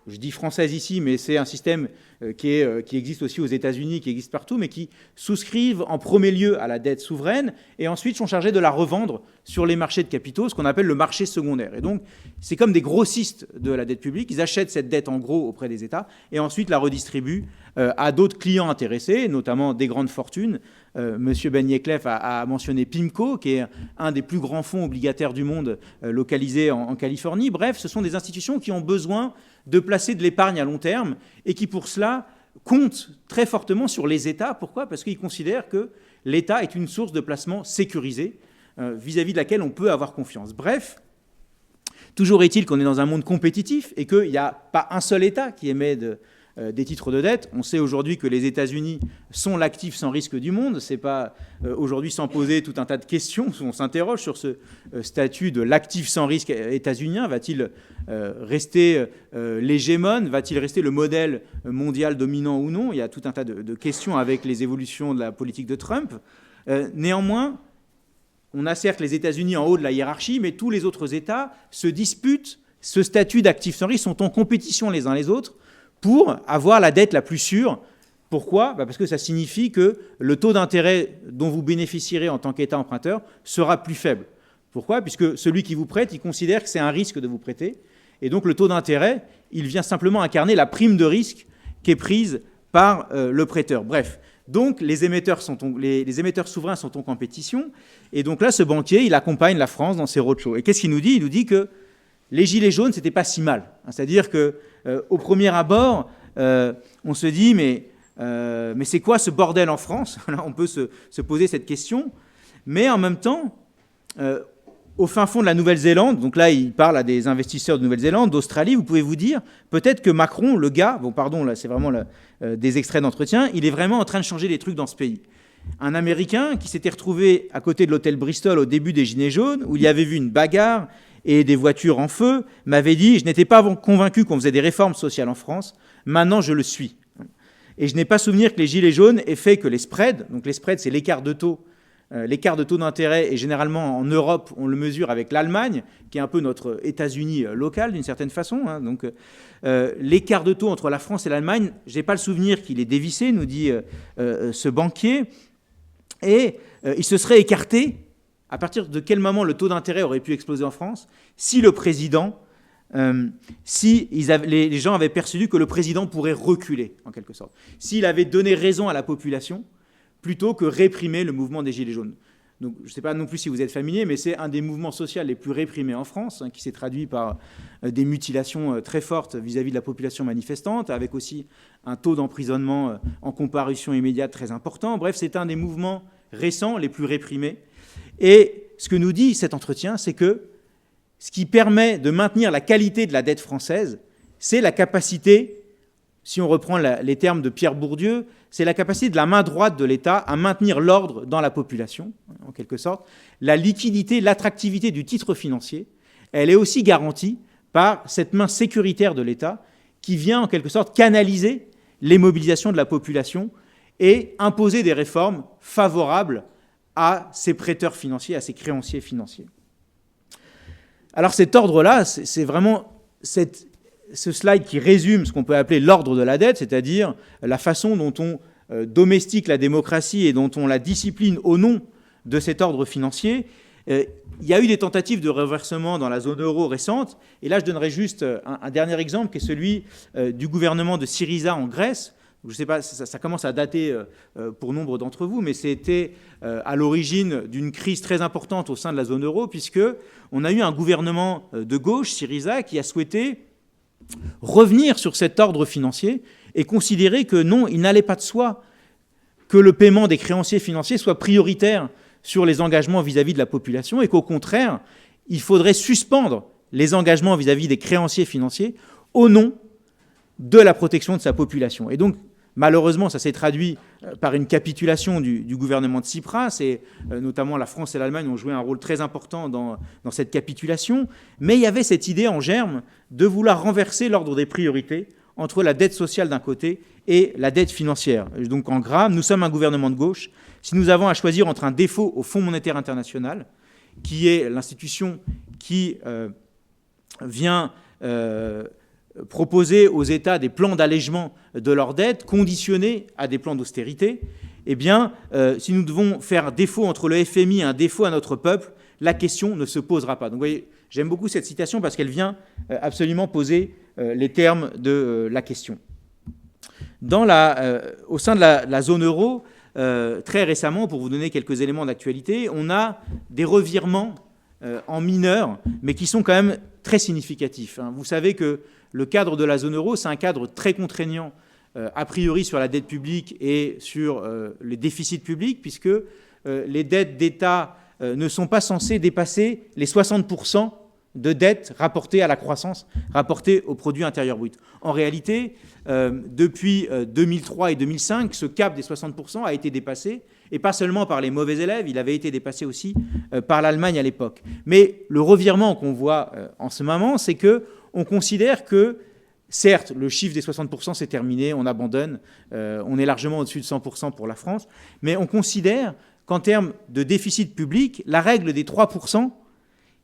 je dis française ici, mais c'est un système qui existe aussi aux États-Unis, qui existe partout, mais qui souscrivent en premier lieu à la dette souveraine et ensuite sont chargés de la revendre sur les marchés de capitaux, ce qu'on appelle le marché secondaire. Et donc, c'est comme des grossistes de la dette publique. Ils achètent cette dette en gros auprès des États et ensuite la redistribuent à d'autres clients intéressés, notamment des grandes fortunes. Monsieur Benyeklev a mentionné PIMCO, qui est un des plus grands fonds obligataires du monde localisé en Californie. Bref, ce sont des institutions qui ont besoin de placer de l'épargne à long terme et qui, pour cela, comptent très fortement sur les États. Pourquoi ? Parce qu'ils considèrent que l'État est une source de placement sécurisée vis-à-vis de laquelle on peut avoir confiance. Bref, toujours est-il qu'on est dans un monde compétitif et qu'il n'y a pas un seul État qui émet des titres de dette. On sait aujourd'hui que les États-Unis sont l'actif sans risque du monde. Ce n'est pas aujourd'hui sans poser tout un tas de questions. On s'interroge sur ce statut de l'actif sans risque états-unien. Va-t-il rester l'hégémone ? Va-t-il rester le modèle mondial dominant ou non ? Il y a tout un tas de questions avec les évolutions de la politique de Trump. Néanmoins, on a certes les États-Unis en haut de la hiérarchie, mais tous les autres États se disputent ce statut d'actif sans risque, sont en compétition les uns les autres pour avoir la dette la plus sûre. Pourquoi ? Parce que ça signifie que le taux d'intérêt dont vous bénéficierez en tant qu'État emprunteur sera plus faible. Pourquoi ? Puisque celui qui vous prête, il considère que c'est un risque de vous prêter. Et donc le taux d'intérêt, il vient simplement incarner la prime de risque qui est prise par le prêteur. Bref, donc les émetteurs souverains sont en compétition. Et donc là, ce banquier, il accompagne la France dans ses roadshows. Et qu'est-ce qu'il nous dit ? Il nous dit que les gilets jaunes, c'était pas si mal. C'est-à-dire qu'au premier abord, on se dit, mais c'est quoi ce bordel en France ? Là, on peut se poser cette question. Mais en même temps, au fin fond de la Nouvelle-Zélande, donc là, il parle à des investisseurs de Nouvelle-Zélande, d'Australie, vous pouvez vous dire, peut-être que Macron, le gars, bon pardon, là c'est vraiment des extraits d'entretien, il est vraiment en train de changer les trucs dans ce pays. Un Américain qui s'était retrouvé à côté de l'hôtel Bristol au début des Gilets jaunes, où il avait vu une bagarre et des voitures en feu, m'avait dit « Je n'étais pas convaincu qu'on faisait des réformes sociales en France. Maintenant, je le suis. Et je n'ai pas souvenir que les gilets jaunes aient fait que les spreads, donc les spreads, c'est l'écart de taux d'intérêt, et généralement en Europe, on le mesure avec l'Allemagne, qui est un peu notre États-Unis local d'une certaine façon. Donc l'écart de taux entre la France et l'Allemagne, je n'ai pas le souvenir qu'il est dévissé, nous dit ce banquier, et il se serait écarté. À partir de quel moment le taux d'intérêt aurait pu exploser en France si le président, les gens avaient perçu que le président pourrait reculer, en quelque sorte. S'il avait donné raison à la population, plutôt que réprimer le mouvement des Gilets jaunes. Donc, je ne sais pas non plus si vous êtes familier, mais c'est un des mouvements sociaux les plus réprimés en France, qui s'est traduit par des mutilations très fortes vis-à-vis de la population manifestante, avec aussi un taux d'emprisonnement en comparution immédiate très important. Bref, c'est un des mouvements récents les plus réprimés. Et ce que nous dit cet entretien, c'est que ce qui permet de maintenir la qualité de la dette française, c'est la capacité, si on reprend les termes de Pierre Bourdieu, c'est la capacité de la main droite de l'État à maintenir l'ordre dans la population, en quelque sorte. La liquidité, l'attractivité du titre financier, elle est aussi garantie par cette main sécuritaire de l'État qui vient, en quelque sorte, canaliser les mobilisations de la population et imposer des réformes favorables à ces prêteurs financiers, à ces créanciers financiers. Alors cet ordre-là, c'est vraiment ce slide qui résume ce qu'on peut appeler l'ordre de la dette, c'est-à-dire la façon dont on domestique la démocratie et dont on la discipline au nom de cet ordre financier. Il y a eu des tentatives de renversement dans la zone euro récente, et là je donnerai juste un dernier exemple qui est celui du gouvernement de Syriza en Grèce. Je ne sais pas, ça commence à dater pour nombre d'entre vous, mais c'était à l'origine d'une crise très importante au sein de la zone euro, puisqu'on a eu un gouvernement de gauche, Syriza, qui a souhaité revenir sur cet ordre financier et considérer que non, il n'allait pas de soi que le paiement des créanciers financiers soit prioritaire sur les engagements vis-à-vis de la population et qu'au contraire, il faudrait suspendre les engagements vis-à-vis des créanciers financiers au nom de la protection de sa population. Et donc, malheureusement, ça s'est traduit par une capitulation du gouvernement de Tsipras, et notamment la France et l'Allemagne ont joué un rôle très important dans cette capitulation. Mais il y avait cette idée en germe de vouloir renverser l'ordre des priorités entre la dette sociale d'un côté et la dette financière. Donc en gras, nous sommes un gouvernement de gauche. Si nous avons à choisir entre un défaut au Fonds monétaire international, qui est l'institution qui vient proposer aux États des plans d'allègement de leur dette conditionnés à des plans d'austérité, eh bien, si nous devons faire défaut entre le FMI et un défaut à notre peuple, la question ne se posera pas. Donc, vous voyez, j'aime beaucoup cette citation parce qu'elle vient absolument poser les termes de la question. Au sein de la zone euro, très récemment, pour vous donner quelques éléments d'actualité, on a des revirements en mineur, mais qui sont quand même très significatifs. Vous savez que le cadre de la zone euro, c'est un cadre très contraignant, a priori sur la dette publique et sur les déficits publics, puisque les dettes d'État ne sont pas censées dépasser les 60% de dettes rapportées à la croissance, rapportées au produit intérieur brut. En réalité, depuis 2003 et 2005, ce cap des 60% a été dépassé, et pas seulement par les mauvais élèves, il avait été dépassé aussi par l'Allemagne à l'époque. Mais le revirement qu'on voit en ce moment, c'est qu'on considère que, certes, le chiffre des 60%, c'est terminé, on abandonne, on est largement au-dessus de 100% pour la France, mais on considère qu'en termes de déficit public, la règle des 3%,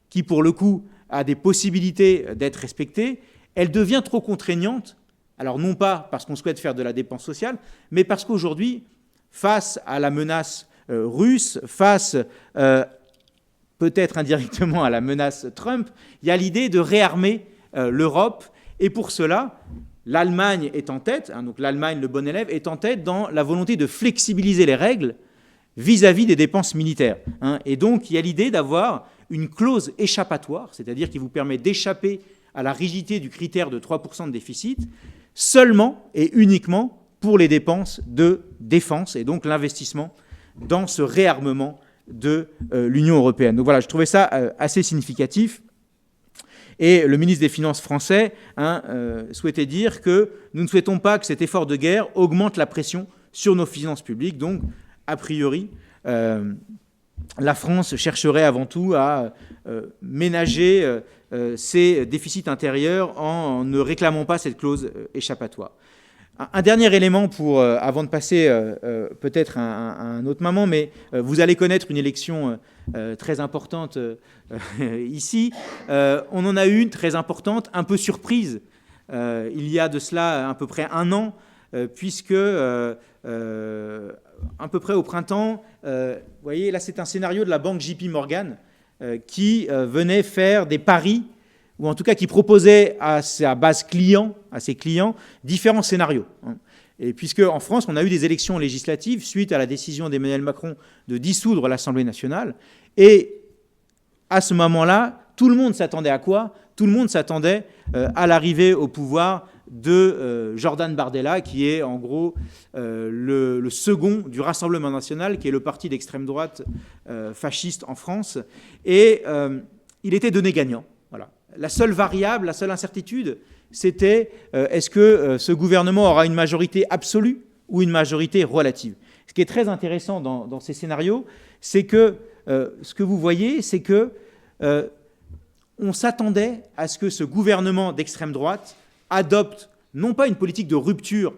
qui pour le coup a des possibilités d'être respectée, elle devient trop contraignante. Alors non pas parce qu'on souhaite faire de la dépense sociale, mais parce qu'aujourd'hui, face à la menace russe, face peut-être indirectement à la menace Trump, il y a l'idée de réarmer l'Europe. Et pour cela, l'Allemagne est en tête, donc l'Allemagne, le bon élève, est en tête dans la volonté de flexibiliser les règles vis-à-vis des dépenses militaires. Et donc, il y a l'idée d'avoir une clause échappatoire, c'est-à-dire qui vous permet d'échapper à la rigidité du critère de 3% de déficit, seulement et uniquement pour les dépenses de défense et donc l'investissement dans ce réarmement de l'Union européenne. Donc voilà, je trouvais ça assez significatif. Et le ministre des Finances français souhaitait dire que nous ne souhaitons pas que cet effort de guerre augmente la pression sur nos finances publiques. Donc, a priori, la France chercherait avant tout à ménager ses déficits intérieurs en ne réclamant pas cette clause échappatoire. Un dernier élément avant de passer peut-être à un autre moment, mais vous allez connaître une élection très importante ici. On en a eu une très importante, un peu surprise, il y a de cela à peu près un an, puisque à peu près au printemps, vous voyez, là c'est un scénario de la banque JP Morgan qui venait faire des paris, ou en tout cas qui proposait à sa base client, à ses clients, différents scénarios. Et puisque en France, on a eu des élections législatives suite à la décision d'Emmanuel Macron de dissoudre l'Assemblée nationale, et à ce moment-là, tout le monde s'attendait à quoi ? Tout le monde s'attendait à l'arrivée au pouvoir de Jordan Bardella, qui est en gros le second du Rassemblement national, qui est le parti d'extrême droite fasciste en France. Et il était donné gagnant. Voilà. La seule variable, la seule incertitude, c'était est-ce que ce gouvernement aura une majorité absolue ou une majorité relative ? Ce qui est très intéressant dans ces scénarios, c'est que ce que vous voyez, c'est que on s'attendait à ce que ce gouvernement d'extrême droite adopte non pas une politique de rupture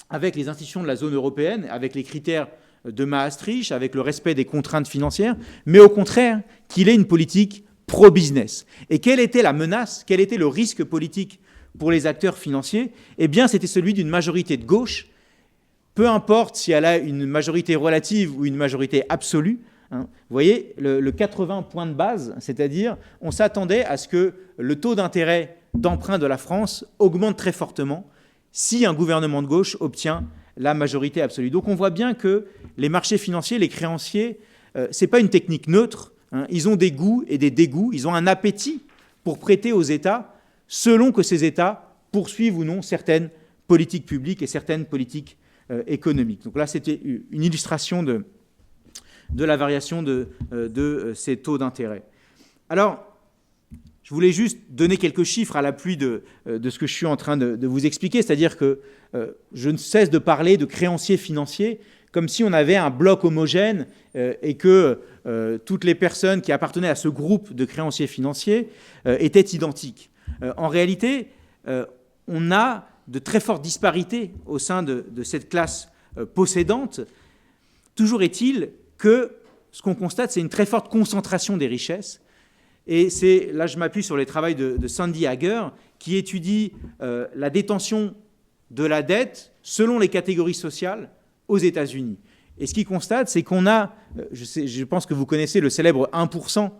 avec les institutions de la zone européenne, avec les critères de Maastricht, avec le respect des contraintes financières, mais au contraire qu'il ait une politique pro-business. Et quelle était la menace, quel était le risque politique pour les acteurs financiers ? Eh bien, c'était celui d'une majorité de gauche, peu importe si elle a une majorité relative ou une majorité absolue. Vous voyez, le 80 points de base, c'est-à-dire on s'attendait à ce que le taux d'intérêt d'emprunt de la France augmente très fortement si un gouvernement de gauche obtient la majorité absolue. Donc on voit bien que les marchés financiers, les créanciers, ce n'est pas une technique neutre. Ils ont des goûts et des dégoûts, ils ont un appétit pour prêter aux États selon que ces États poursuivent ou non certaines politiques publiques et certaines politiques économiques. Donc là, c'était une illustration de la variation de ces taux d'intérêt. Alors, je voulais juste donner quelques chiffres à l'appui de ce que je suis en train de vous expliquer, c'est-à-dire que je ne cesse de parler de créanciers financiers comme si on avait un bloc homogène et que toutes les personnes qui appartenaient à ce groupe de créanciers financiers étaient identiques. En réalité, on a de très fortes disparités au sein de cette classe possédante. Toujours est-il que ce qu'on constate, c'est une très forte concentration des richesses. Et là, je m'appuie sur les travaux de Sandy Hager, qui étudie la détention de la dette selon les catégories sociales aux États-Unis. Et ce qu'il constate, c'est qu'on a, je pense que vous connaissez le célèbre 1%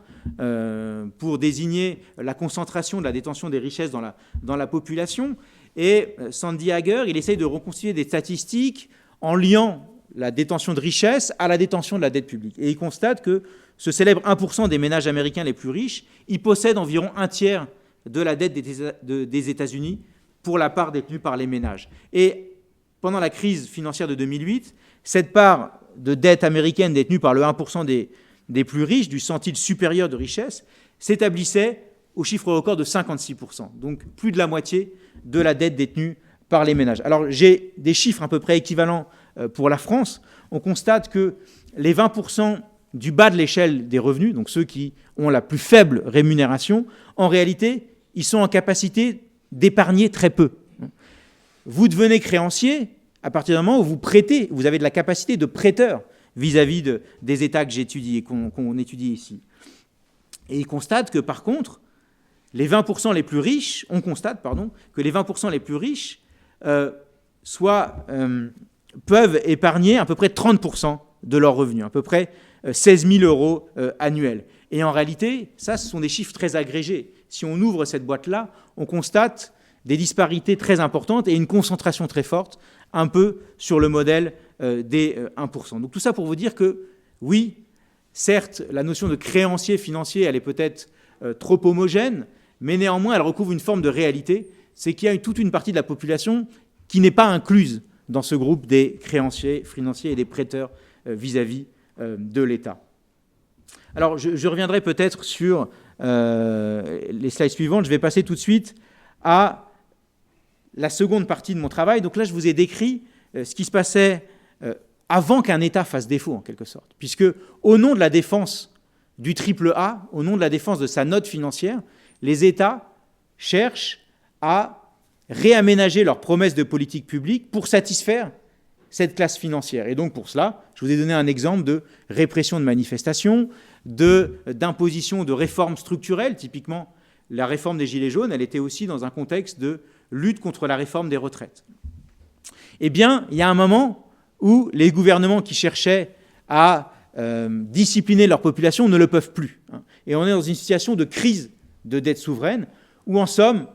pour désigner la concentration de la détention des richesses dans la population. Et Sandy Hager, il essaye de reconstituer des statistiques en liant la détention de richesses à la détention de la dette publique. Et il constate que ce célèbre 1% des ménages américains les plus riches, ils possèdent environ un tiers de la dette des États-Unis pour la part détenue par les ménages. Et pendant la crise financière de 2008, cette part de dette américaine détenue par le 1% des plus riches, du centile supérieur de richesse, s'établissait au chiffre record de 56%. Donc plus de la moitié de la dette détenue par les ménages. Alors j'ai des chiffres à peu près équivalents pour la France. On constate que les 20% du bas de l'échelle des revenus, donc ceux qui ont la plus faible rémunération, en réalité, ils sont en capacité d'épargner très peu. Vous devenez créancier à partir du moment où vous prêtez, vous avez de la capacité de prêteur vis-à-vis des États que j'étudie et qu'on étudie ici. Et ils constatent que, par contre, les 20% les plus riches, que les 20% les plus riches peuvent épargner à peu près 30% de leurs revenus, à peu près 16 000 euros annuels. Et en réalité, ça, ce sont des chiffres très agrégés. Si on ouvre cette boîte-là, on constate des disparités très importantes et une concentration très forte, un peu sur le modèle des 1%. Donc tout ça pour vous dire que, oui, certes, la notion de créancier financier, elle est peut-être trop homogène, mais néanmoins, elle recouvre une forme de réalité, c'est qu'il y a toute une partie de la population qui n'est pas incluse dans ce groupe des créanciers financiers et des prêteurs vis-à-vis de l'État. Alors, je reviendrai peut-être sur les slides suivantes. Je vais passer tout de suite à la seconde partie de mon travail. Donc là, je vous ai décrit ce qui se passait avant qu'un État fasse défaut, en quelque sorte. Puisque, au nom de la défense du triple A, au nom de la défense de sa note financière, les États cherchent à réaménager leurs promesses de politique publique pour satisfaire cette classe financière. Et donc, pour cela, je vous ai donné un exemple de répression de manifestations, d'imposition de réformes structurelles. Typiquement, la réforme des Gilets jaunes, elle était aussi dans un contexte de lutte contre la réforme des retraites. Eh bien, il y a un moment où les gouvernements qui cherchaient à discipliner leur population ne le peuvent plus. Et on est dans une situation de crise de dette souveraine où, en somme,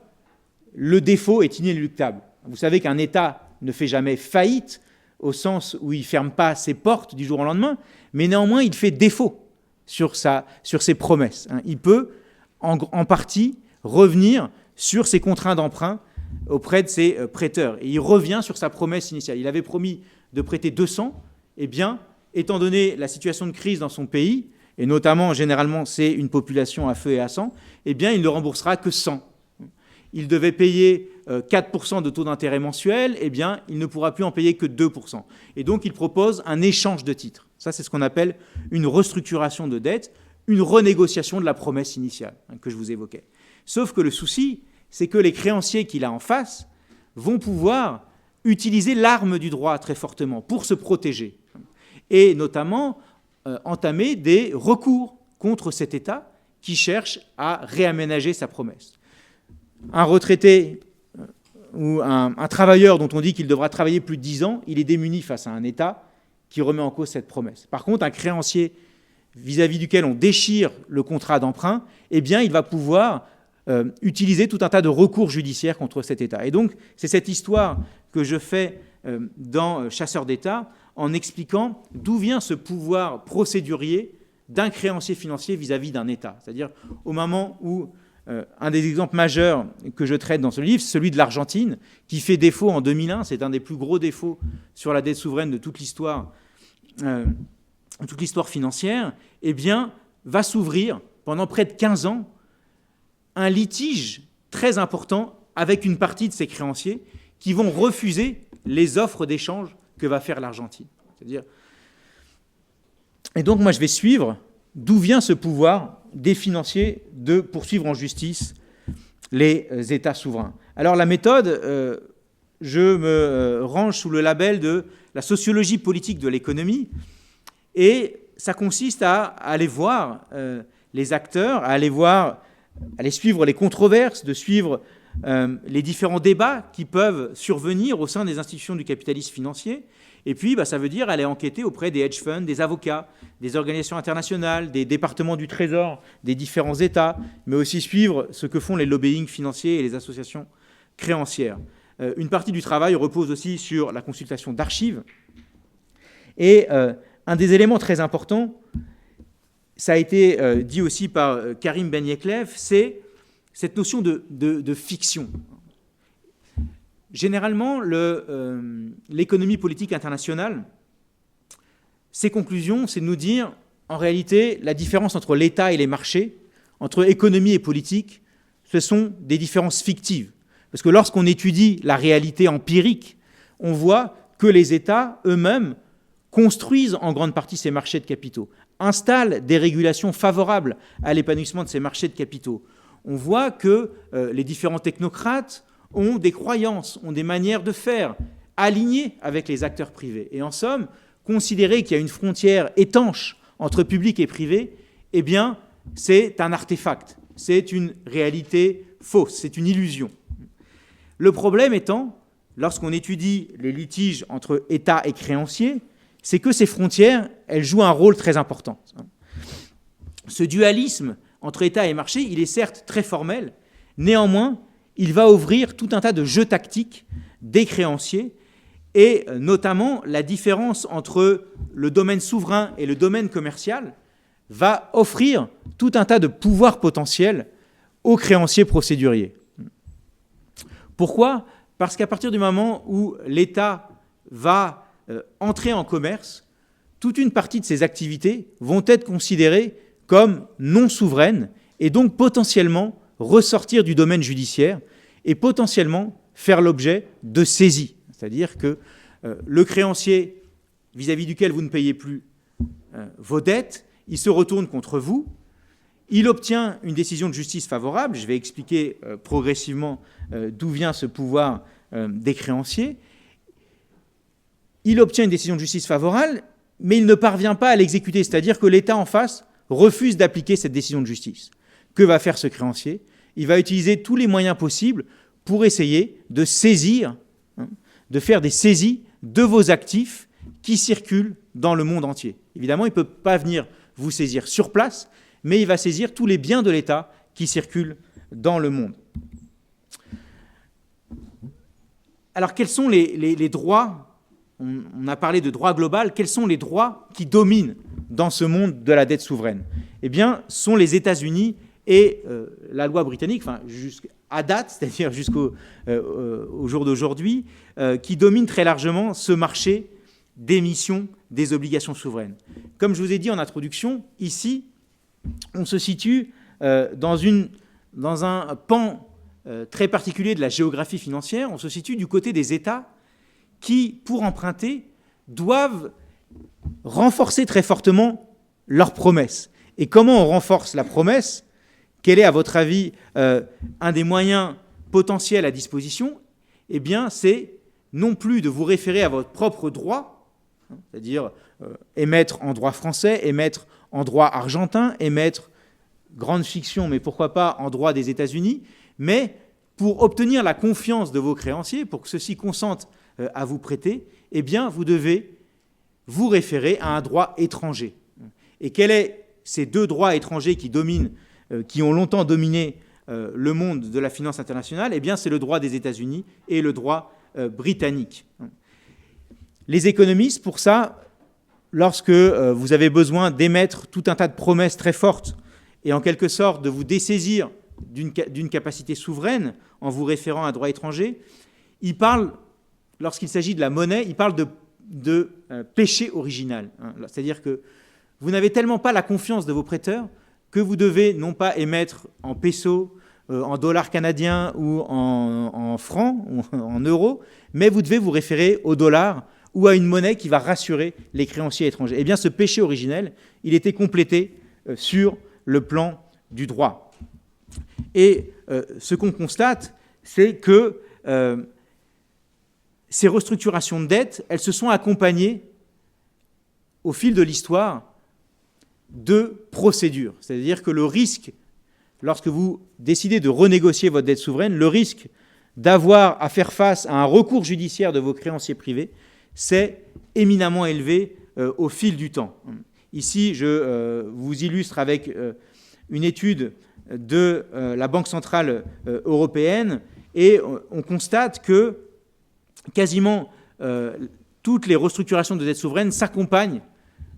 le défaut est inéluctable. Vous savez qu'un État ne fait jamais faillite au sens où il ne ferme pas ses portes du jour au lendemain, mais néanmoins, il fait défaut sur ses promesses. Il peut, en partie, revenir sur ses contrats d'emprunt auprès de ses prêteurs. Et il revient sur sa promesse initiale. Il avait promis de prêter 200. Eh bien, étant donné la situation de crise dans son pays, et notamment, généralement, c'est une population à feu et à sang, eh bien, il ne remboursera que 100. Il devait payer 4% de taux d'intérêt mensuel, eh bien, il ne pourra plus en payer que 2%. Et donc, il propose un échange de titres. Ça, c'est ce qu'on appelle une restructuration de dette, une renégociation de la promesse initiale que je vous évoquais. Sauf que le souci, c'est que les créanciers qu'il a en face vont pouvoir utiliser l'arme du droit très fortement pour se protéger, et notamment entamer des recours contre cet État qui cherche à réaménager sa promesse. Un retraité ou un travailleur dont on dit qu'il devra travailler plus de 10 ans, il est démuni face à un État qui remet en cause cette promesse. Par contre, un créancier vis-à-vis duquel on déchire le contrat d'emprunt, eh bien, il va pouvoir utiliser tout un tas de recours judiciaires contre cet État. Et donc, c'est cette histoire que je fais dans Chasseurs d'État en expliquant d'où vient ce pouvoir procédurier d'un créancier financier vis-à-vis d'un État. C'est-à-dire au moment où un des exemples majeurs que je traite dans ce livre, c'est celui de l'Argentine, qui fait défaut en 2001. C'est un des plus gros défauts sur la dette souveraine de toute l'histoire financière. Eh bien, va s'ouvrir pendant près de 15 ans un litige très important avec une partie de ces créanciers qui vont refuser les offres d'échange que va faire l'Argentine. C'est-à-dire... Et donc, moi, je vais suivre d'où vient ce pouvoir des financiers de poursuivre en justice les États souverains. Alors, la méthode, je me range sous le label de la sociologie politique de l'économie, et ça consiste à aller voir les acteurs, à aller suivre les controverses, de suivre les différents débats qui peuvent survenir au sein des institutions du capitalisme financier. Et puis, ça veut dire aller enquêter auprès des hedge funds, des avocats, des organisations internationales, des départements du Trésor, des différents États, mais aussi suivre ce que font les lobbying financiers et les associations créancières. Une partie du travail repose aussi sur la consultation d'archives. Et un des éléments très importants, ça a été dit aussi par Karim Ben-Yeklev, c'est cette notion de fiction. Généralement, l'économie politique internationale, ses conclusions, c'est de nous dire, en réalité, la différence entre l'État et les marchés, entre économie et politique, ce sont des différences fictives. Parce que lorsqu'on étudie la réalité empirique, on voit que les États eux-mêmes construisent en grande partie ces marchés de capitaux, installent des régulations favorables à l'épanouissement de ces marchés de capitaux. On voit que les différents technocrates ont des croyances, ont des manières de faire alignées avec les acteurs privés. Et en somme, considérer qu'il y a une frontière étanche entre public et privé, eh bien, c'est un artefact, c'est une réalité fausse, c'est une illusion. Le problème étant, lorsqu'on étudie les litiges entre État et créanciers, c'est que ces frontières, elles jouent un rôle très important. Ce dualisme entre État et marché, il est certes très formel, néanmoins, il va ouvrir tout un tas de jeux tactiques des créanciers, et notamment la différence entre le domaine souverain et le domaine commercial va offrir tout un tas de pouvoirs potentiels aux créanciers procéduriers. Pourquoi ? Parce qu'à partir du moment où l'État va entrer en commerce, toute une partie de ses activités vont être considérées comme non souveraines et donc potentiellement ressortir du domaine judiciaire et potentiellement faire l'objet de saisies. C'est-à-dire que le créancier vis-à-vis duquel vous ne payez plus vos dettes, il se retourne contre vous, il obtient une décision de justice favorable, je vais expliquer progressivement d'où vient ce pouvoir des créanciers, il obtient une décision de justice favorable, mais il ne parvient pas à l'exécuter, c'est-à-dire que l'État en face refuse d'appliquer cette décision de justice. Que va faire ce créancier ? Il va utiliser tous les moyens possibles pour essayer de saisir, de faire des saisies de vos actifs qui circulent dans le monde entier. Évidemment, il ne peut pas venir vous saisir sur place, mais il va saisir tous les biens de l'État qui circulent dans le monde. Alors, quels sont les droits ? On a parlé de droit global. Quels sont les droits qui dominent dans ce monde de la dette souveraine ? Eh bien, ce sont les États-Unis et la loi britannique, enfin, jusqu'à date, c'est-à-dire jusqu'au jour d'aujourd'hui, qui dominent très largement ce marché d'émission des obligations souveraines. Comme je vous ai dit en introduction, ici, on se situe dans un pan très particulier de la géographie financière. On se situe du côté des États qui, pour emprunter, doivent renforcer très fortement leurs promesses. Et comment on renforce la promesse ? Quel est, à votre avis, un des moyens potentiels à disposition ? Eh bien, c'est non plus de vous référer à votre propre droit, c'est-à-dire émettre en droit français, émettre en droit argentin, émettre, grande fiction, mais pourquoi pas, en droit des États-Unis, mais pour obtenir la confiance de vos créanciers, pour que ceux-ci consentent à vous prêter, eh bien, vous devez vous référer à un droit étranger. Et quels sont ces deux droits étrangers qui ont longtemps dominé le monde de la finance internationale ? Eh bien, c'est le droit des États-Unis et le droit britannique. Les économistes, pour ça, lorsque vous avez besoin d'émettre tout un tas de promesses très fortes et en quelque sorte de vous dessaisir d'une capacité souveraine en vous référant à un droit étranger, ils parlent, lorsqu'il s'agit de la monnaie, ils parlent de péché original. C'est-à-dire que vous n'avez tellement pas la confiance de vos prêteurs que vous devez non pas émettre en pesos, en dollars canadiens ou en francs, ou en euros, mais vous devez vous référer au dollar ou à une monnaie qui va rassurer les créanciers étrangers. Eh bien, ce péché originel, il était complété sur le plan du droit. Et ce qu'on constate, c'est que ces restructurations de dette, elles se sont accompagnées, au fil de l'histoire, de procédures. C'est-à-dire que le risque, lorsque vous décidez de renégocier votre dette souveraine, le risque d'avoir à faire face à un recours judiciaire de vos créanciers privés, c'est éminemment élevé au fil du temps. Ici, je vous illustre avec une étude de la Banque centrale européenne, et on constate que quasiment toutes les restructurations de dette souveraine s'accompagnent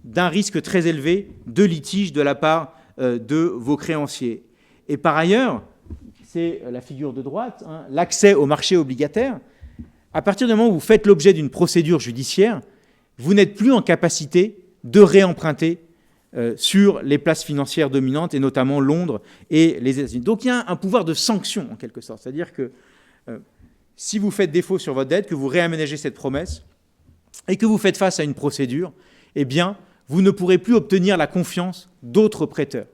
d'un risque très élevé de litige de la part de vos créanciers. Et par ailleurs, c'est la figure de droite, l'accès au marché obligataire. À partir du moment où vous faites l'objet d'une procédure judiciaire, vous n'êtes plus en capacité de réemprunter sur les places financières dominantes, et notamment Londres et les États-Unis. Donc il y a un pouvoir de sanction, en quelque sorte. C'est-à-dire que si vous faites défaut sur votre dette, que vous réaménagez cette promesse, et que vous faites face à une procédure, eh bien, vous ne pourrez plus obtenir la confiance d'autres prêteurs.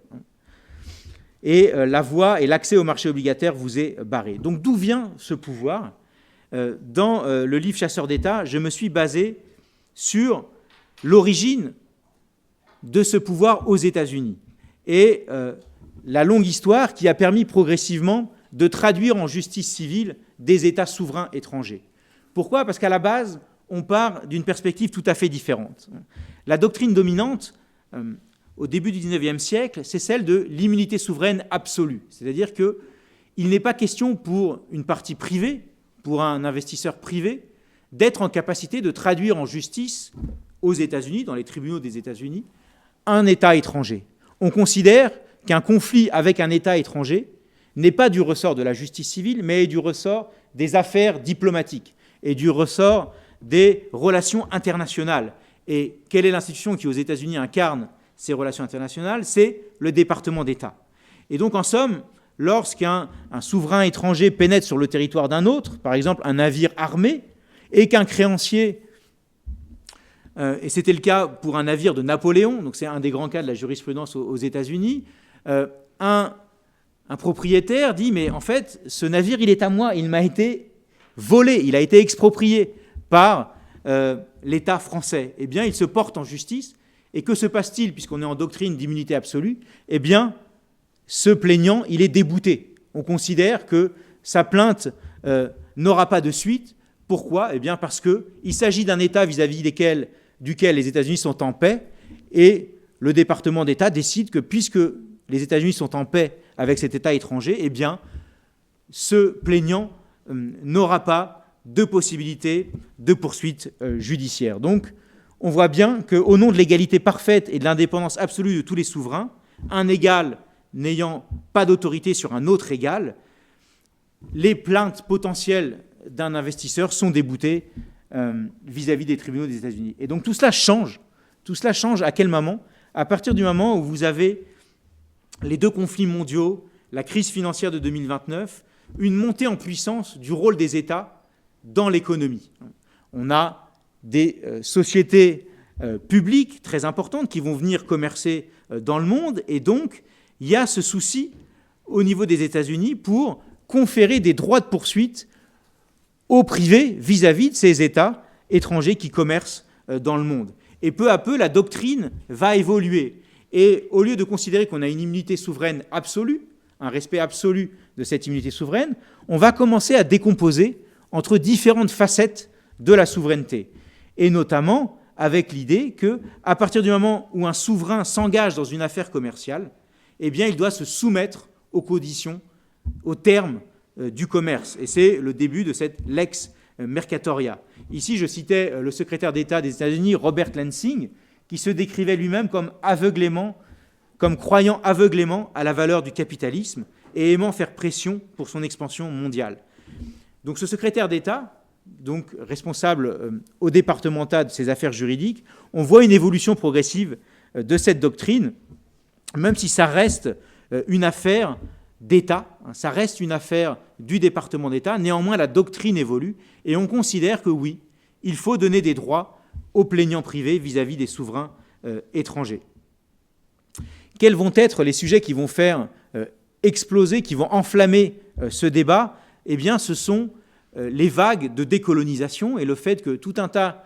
Et la voie et l'accès au marché obligataire vous est barré. Donc d'où vient ce pouvoir ? Dans le livre Chasseurs d'État, je me suis basé sur l'origine de ce pouvoir aux États-Unis et la longue histoire qui a permis progressivement de traduire en justice civile des États souverains étrangers. Pourquoi ? Parce qu'à la base, on part d'une perspective tout à fait différente. La doctrine dominante, au début du XIXe siècle, c'est celle de l'immunité souveraine absolue. C'est-à-dire qu'il n'est pas question pour une partie privée, pour un investisseur privé, d'être en capacité de traduire en justice aux États-Unis, dans les tribunaux des États-Unis, un État étranger. On considère qu'un conflit avec un État étranger n'est pas du ressort de la justice civile, mais du ressort des affaires diplomatiques et du ressort des relations internationales. Et quelle est l'institution qui, aux États-Unis, incarne ces relations internationales ? C'est le département d'État. Et donc, en somme, lorsqu'un souverain étranger pénètre sur le territoire d'un autre, par exemple un navire armé, et qu'un créancier et c'était le cas pour un navire de Napoléon, donc c'est un des grands cas de la jurisprudence aux États-Unis, un propriétaire dit « mais en fait, ce navire, il est à moi, il m'a été volé, il a été exproprié par l'État français. » Eh bien, il se porte en justice, et que se passe-t-il, puisqu'on est en doctrine d'immunité absolue? Eh bien, ce plaignant, il est débouté. On considère que sa plainte n'aura pas de suite. Pourquoi? Eh bien, parce qu'il s'agit d'un État vis-à-vis duquel les États-Unis sont en paix, et le département d'État décide que, puisque les États-Unis sont en paix avec cet État étranger, eh bien, ce plaignant n'aura pas de possibilité de poursuite judiciaire. Donc, on voit bien qu'au nom de l'égalité parfaite et de l'indépendance absolue de tous les souverains, un égal n'ayant pas d'autorité sur un autre égal, les plaintes potentielles d'un investisseur sont déboutées vis-à-vis des tribunaux des États-Unis. Et donc tout cela change. Tout cela change à quel moment? À partir du moment où vous avez les deux conflits mondiaux, la crise financière de 2029, une montée en puissance du rôle des États dans l'économie. On a des sociétés publiques très importantes qui vont venir commercer dans le monde, et donc il y a ce souci au niveau des États-Unis pour conférer des droits de poursuite au privé vis-à-vis de ces États étrangers qui commercent dans le monde. Et peu à peu, la doctrine va évoluer. Et au lieu de considérer qu'on a une immunité souveraine absolue, un respect absolu de cette immunité souveraine, on va commencer à décomposer entre différentes facettes de la souveraineté. Et notamment avec l'idée qu'à partir du moment où un souverain s'engage dans une affaire commerciale, eh bien, il doit se soumettre aux conditions, aux termes du commerce. Et c'est le début de cette lex mercatoria. Ici, je citais le secrétaire d'État des États-Unis, Robert Lansing, qui se décrivait lui-même comme croyant aveuglément à la valeur du capitalisme et aimant faire pression pour son expansion mondiale. Donc ce secrétaire d'État, donc responsable au départemental de ces affaires juridiques, on voit une évolution progressive de cette doctrine, même si ça reste une affaire d'État, ça reste une affaire du département d'État. Néanmoins, la doctrine évolue et on considère que oui, il faut donner des droits aux plaignants privés vis-à-vis des souverains étrangers. Quels vont être les sujets qui vont faire exploser, qui vont enflammer ce débat? Eh bien, ce sont les vagues de décolonisation et le fait que tout un tas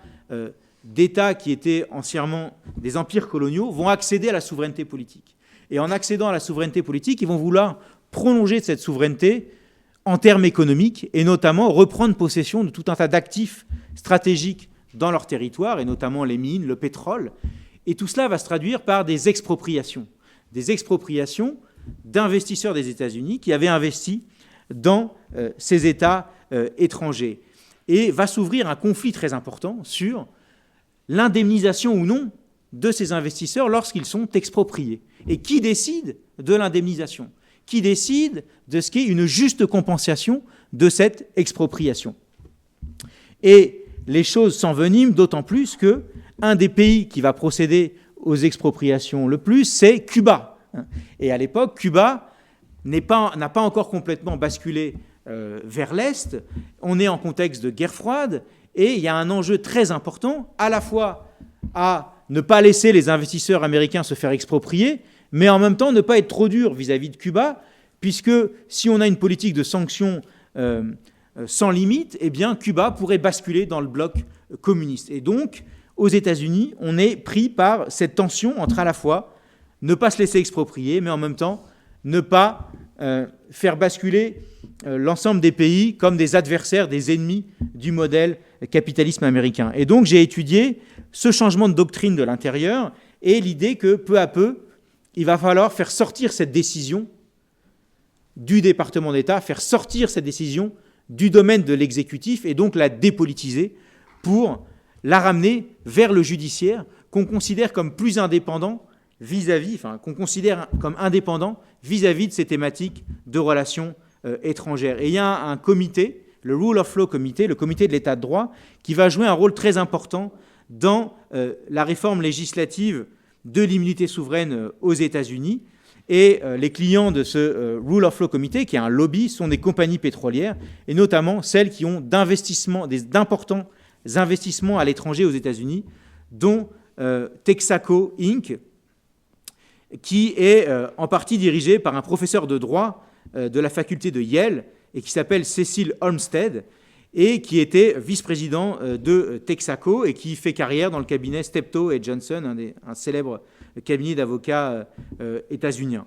d'États qui étaient anciennement des empires coloniaux vont accéder à la souveraineté politique. Et en accédant à la souveraineté politique, ils vont vouloir prolonger cette souveraineté en termes économiques et notamment reprendre possession de tout un tas d'actifs stratégiques dans leur territoire, et notamment les mines, le pétrole. Et tout cela va se traduire par des expropriations d'investisseurs des États-Unis qui avaient investi dans ces États étrangers. Et va s'ouvrir un conflit très important sur l'indemnisation ou non de ces investisseurs lorsqu'ils sont expropriés. Et qui décide de l'indemnisation? Qui décide de ce qu'est une juste compensation de cette expropriation? Et les choses s'enveniment d'autant plus qu'un des pays qui va procéder aux expropriations le plus, c'est Cuba. Et à l'époque, Cuba n'a pas encore complètement basculé vers l'Est. On est en contexte de guerre froide et il y a un enjeu très important, à la fois à ne pas laisser les investisseurs américains se faire exproprier, mais en même temps ne pas être trop dur vis-à-vis de Cuba, puisque si on a une politique de sanctions sans limite, eh bien Cuba pourrait basculer dans le bloc communiste. Et donc, aux États-Unis, on est pris par cette tension entre à la fois ne pas se laisser exproprier, mais en même temps ne pas faire basculer l'ensemble des pays comme des adversaires, des ennemis du modèle capitalisme américain. Et donc j'ai étudié ce changement de doctrine de l'intérieur et l'idée que peu à peu, il va falloir faire sortir cette décision du département d'État, faire sortir cette décision du domaine de l'exécutif et donc la dépolitiser pour la ramener vers le judiciaire qu'on considère comme plus indépendant qu'on considère comme indépendant vis-à-vis de ces thématiques de relations étrangères. Et il y a un comité, le Rule of Law Committee, le comité de l'état de droit, qui va jouer un rôle très important dans la réforme législative de l'immunité souveraine aux États-Unis. Et les clients de ce Rule of Law Committee, qui est un lobby, sont des compagnies pétrolières, et notamment celles qui ont d'importants investissements à l'étranger aux États-Unis, dont Texaco Inc., qui est en partie dirigé par un professeur de droit de la faculté de Yale et qui s'appelle Cecil Olmsted et qui était vice-président de Texaco et qui fait carrière dans le cabinet Steptoe & Johnson, un célèbre cabinet d'avocats états-uniens.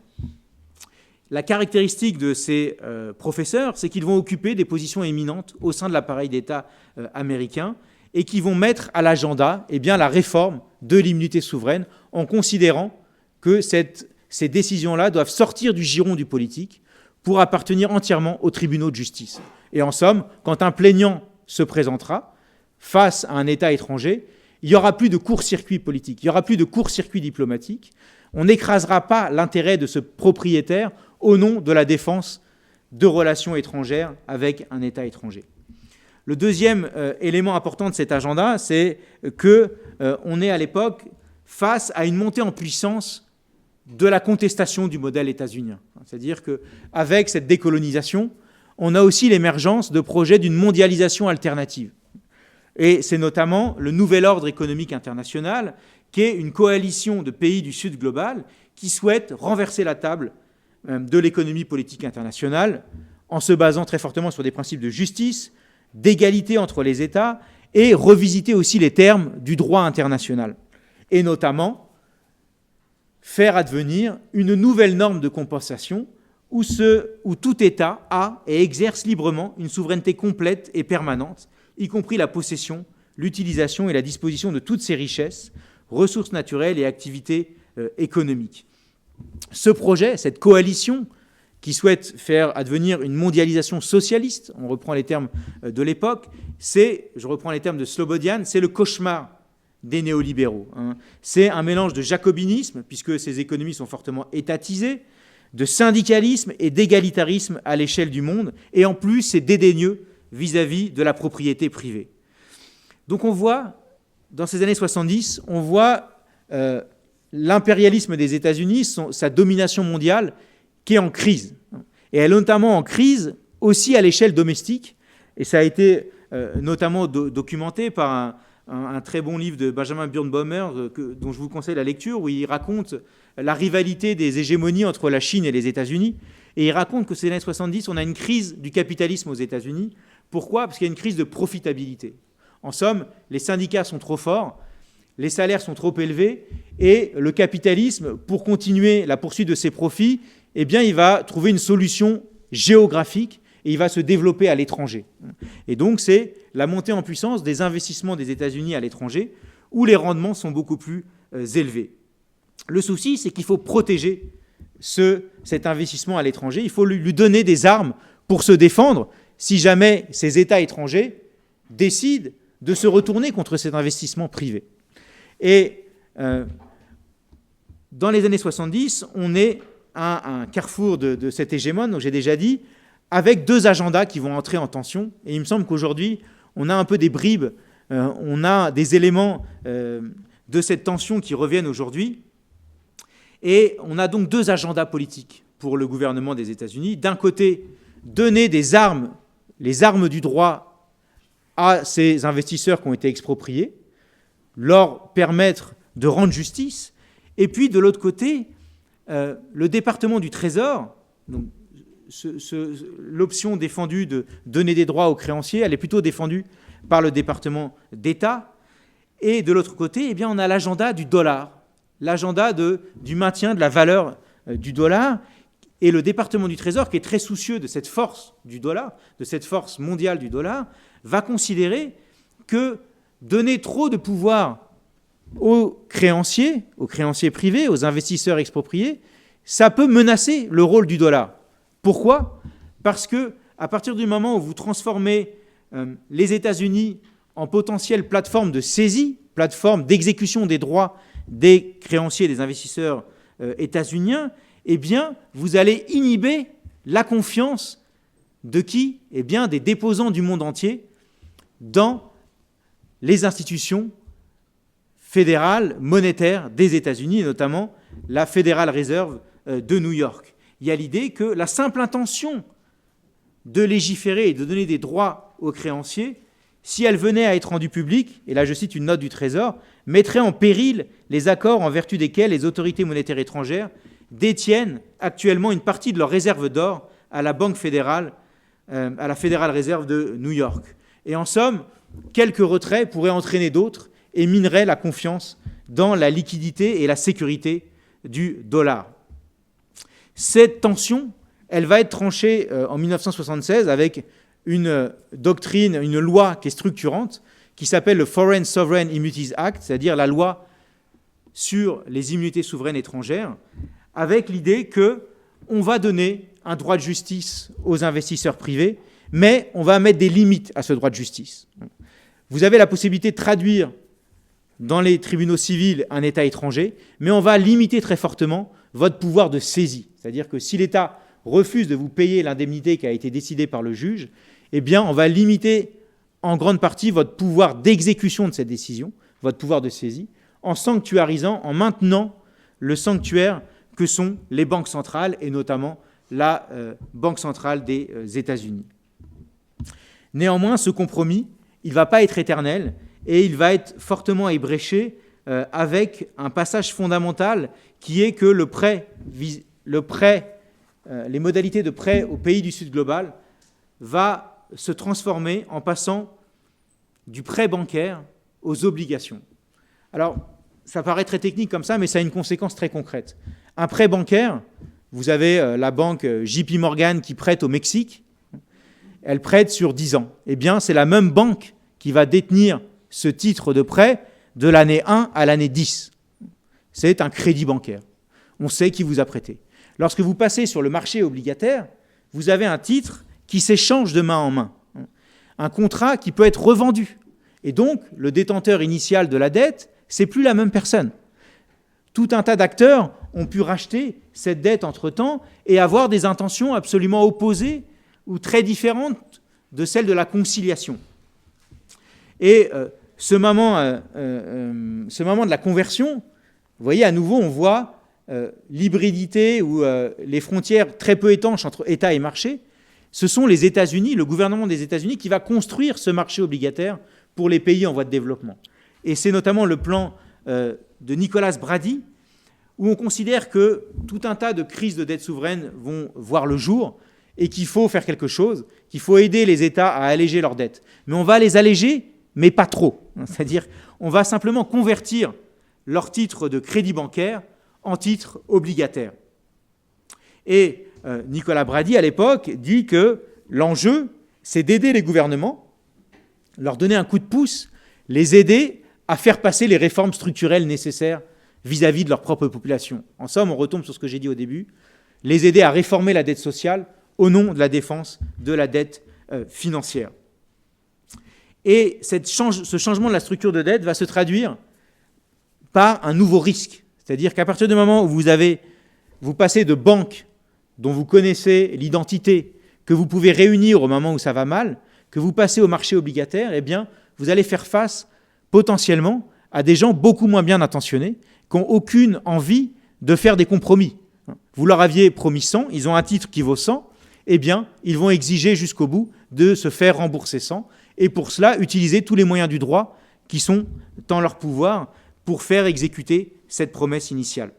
La caractéristique de ces professeurs, c'est qu'ils vont occuper des positions éminentes au sein de l'appareil d'État américain et qui vont mettre à l'agenda la réforme de l'immunité souveraine en considérant que ces décisions-là doivent sortir du giron du politique pour appartenir entièrement aux tribunaux de justice. Et en somme, quand un plaignant se présentera face à un État étranger, il n'y aura plus de court-circuit politique, il n'y aura plus de court-circuit diplomatique. On n'écrasera pas l'intérêt de ce propriétaire au nom de la défense de relations étrangères avec un État étranger. Le deuxième élément important de cet agenda, c'est qu'on est à l'époque face à une montée en puissance de la contestation du modèle états-unien. C'est-à-dire qu'avec cette décolonisation, on a aussi l'émergence de projets d'une mondialisation alternative. Et c'est notamment le nouvel ordre économique international, qui est une coalition de pays du Sud global qui souhaitent renverser la table de l'économie politique internationale en se basant très fortement sur des principes de justice, d'égalité entre les États et revisiter aussi les termes du droit international. Et notamment faire advenir une nouvelle norme de compensation où tout État a et exerce librement une souveraineté complète et permanente, y compris la possession, l'utilisation et la disposition de toutes ses richesses, ressources naturelles et activités économiques. Ce projet, cette coalition qui souhaite faire advenir une mondialisation socialiste, on reprend les termes de l'époque, je reprends les termes de Slobodian, c'est le cauchemar des néolibéraux. C'est un mélange de jacobinisme, puisque ces économies sont fortement étatisées, de syndicalisme et d'égalitarisme à l'échelle du monde, et en plus, c'est dédaigneux vis-à-vis de la propriété privée. Donc on voit, dans ces années 70, on voit l'impérialisme des États-Unis, sa domination mondiale, qui est en crise. Et elle est notamment en crise aussi à l'échelle domestique, et ça a été notamment documenté par un très bon livre de Benjamin Birnbaumer, dont je vous conseille la lecture, où il raconte la rivalité des hégémonies entre la Chine et les États-Unis. Et il raconte que ces années 70, on a une crise du capitalisme aux États-Unis. Pourquoi ? Parce qu'il y a une crise de profitabilité. En somme, les syndicats sont trop forts, les salaires sont trop élevés, et le capitalisme, pour continuer la poursuite de ses profits, il va trouver une solution géographique et il va se développer à l'étranger. Et donc, c'est la montée en puissance des investissements des États-Unis à l'étranger, où les rendements sont beaucoup plus élevés. Le souci, c'est qu'il faut protéger cet investissement à l'étranger. Il faut lui donner des armes pour se défendre si jamais ces États étrangers décident de se retourner contre cet investissement privé. Et dans les années 70, on est à un carrefour de cet hégémone, dont j'ai déjà dit, avec deux agendas qui vont entrer en tension. Et il me semble qu'aujourd'hui, on a un peu des bribes, on a des éléments de cette tension qui reviennent aujourd'hui. Et on a donc deux agendas politiques pour le gouvernement des États-Unis. D'un côté, donner des armes, les armes du droit à ces investisseurs qui ont été expropriés, leur permettre de rendre justice. Et puis, de l'autre côté, le département du Trésor, donc, l'option défendue de donner des droits aux créanciers, elle est plutôt défendue par le département d'État. Et de l'autre côté, on a l'agenda du dollar, l'agenda du maintien de la valeur du dollar. Et le département du Trésor, qui est très soucieux de cette force du dollar, de cette force mondiale du dollar, va considérer que donner trop de pouvoir aux créanciers privés, aux investisseurs expropriés, ça peut menacer le rôle du dollar. Pourquoi ? Parce qu'à partir du moment où vous transformez les États-Unis en potentielle plateforme de saisie, plateforme d'exécution des droits des créanciers et des investisseurs états-uniens, vous allez inhiber la confiance de qui ? Des déposants du monde entier dans les institutions fédérales, monétaires des États-Unis, et notamment la Federal Reserve de New York. Il y a l'idée que la simple intention de légiférer et de donner des droits aux créanciers, si elle venait à être rendue publique, et là je cite une note du Trésor, mettrait en péril les accords en vertu desquels les autorités monétaires étrangères détiennent actuellement une partie de leurs réserves d'or à la Banque fédérale, à la Federal Reserve de New York. Et en somme, quelques retraits pourraient entraîner d'autres et mineraient la confiance dans la liquidité et la sécurité du dollar. Cette tension, elle va être tranchée en 1976 avec une doctrine, une loi qui est structurante, qui s'appelle le Foreign Sovereign Immunities Act, c'est-à-dire la loi sur les immunités souveraines étrangères, avec l'idée qu'on va donner un droit de justice aux investisseurs privés, mais on va mettre des limites à ce droit de justice. Vous avez la possibilité de traduire dans les tribunaux civils un État étranger, mais on va limiter très fortement votre pouvoir de saisie. C'est-à-dire que si l'État refuse de vous payer l'indemnité qui a été décidée par le juge, eh bien, on va limiter en grande partie votre pouvoir d'exécution de cette décision, votre pouvoir de saisie, en sanctuarisant, en maintenant le sanctuaire que sont les banques centrales, et notamment la Banque centrale des États-Unis. Néanmoins, ce compromis, il ne va pas être éternel, et il va être fortement ébréché avec un passage fondamental qui est que les modalités de prêt aux pays du Sud global va se transformer en passant du prêt bancaire aux obligations. Alors, ça paraît très technique comme ça, mais ça a une conséquence très concrète. Un prêt bancaire, vous avez la banque JP Morgan qui prête au Mexique, elle prête sur 10 ans. Eh bien, c'est la même banque qui va détenir ce titre de prêt de l'année 1 à l'année 10. C'est un crédit bancaire. On sait qui vous a prêté. Lorsque vous passez sur le marché obligataire, vous avez un titre qui s'échange de main en main. Un contrat qui peut être revendu. Et donc, le détenteur initial de la dette, c'est plus la même personne. Tout un tas d'acteurs ont pu racheter cette dette entre-temps et avoir des intentions absolument opposées ou très différentes de celles de la conciliation. Et ce moment de la conversion, vous voyez, à nouveau, on voit l'hybridité ou les frontières très peu étanches entre État et marché. Ce sont les États-Unis, le gouvernement des États-Unis, qui va construire ce marché obligataire pour les pays en voie de développement. Et c'est notamment le plan de Nicholas Brady, où on considère que tout un tas de crises de dette souveraine vont voir le jour et qu'il faut faire quelque chose, qu'il faut aider les États à alléger leurs dettes. Mais on va les alléger, mais pas trop. C'est-à-dire, on va simplement convertir leurs titres de crédit bancaire en titres obligataires. Et Nicolas Brady, à l'époque, dit que l'enjeu, c'est d'aider les gouvernements, leur donner un coup de pouce, les aider à faire passer les réformes structurelles nécessaires vis-à-vis de leur propre population. En somme, on retombe sur ce que j'ai dit au début, les aider à réformer la dette sociale au nom de la défense de la dette financière. Et ce changement de la structure de dette va se traduire par un nouveau risque. C'est-à-dire qu'à partir du moment où vous passez de banques dont vous connaissez l'identité, que vous pouvez réunir au moment où ça va mal, que vous passez au marché obligataire, eh bien, vous allez faire face potentiellement à des gens beaucoup moins bien intentionnés, qui n'ont aucune envie de faire des compromis. Vous leur aviez promis 100, ils ont un titre qui vaut 100, eh bien, ils vont exiger jusqu'au bout de se faire rembourser 100, et pour cela, utiliser tous les moyens du droit qui sont en leur pouvoir pour faire exécuter cette promesse initiale.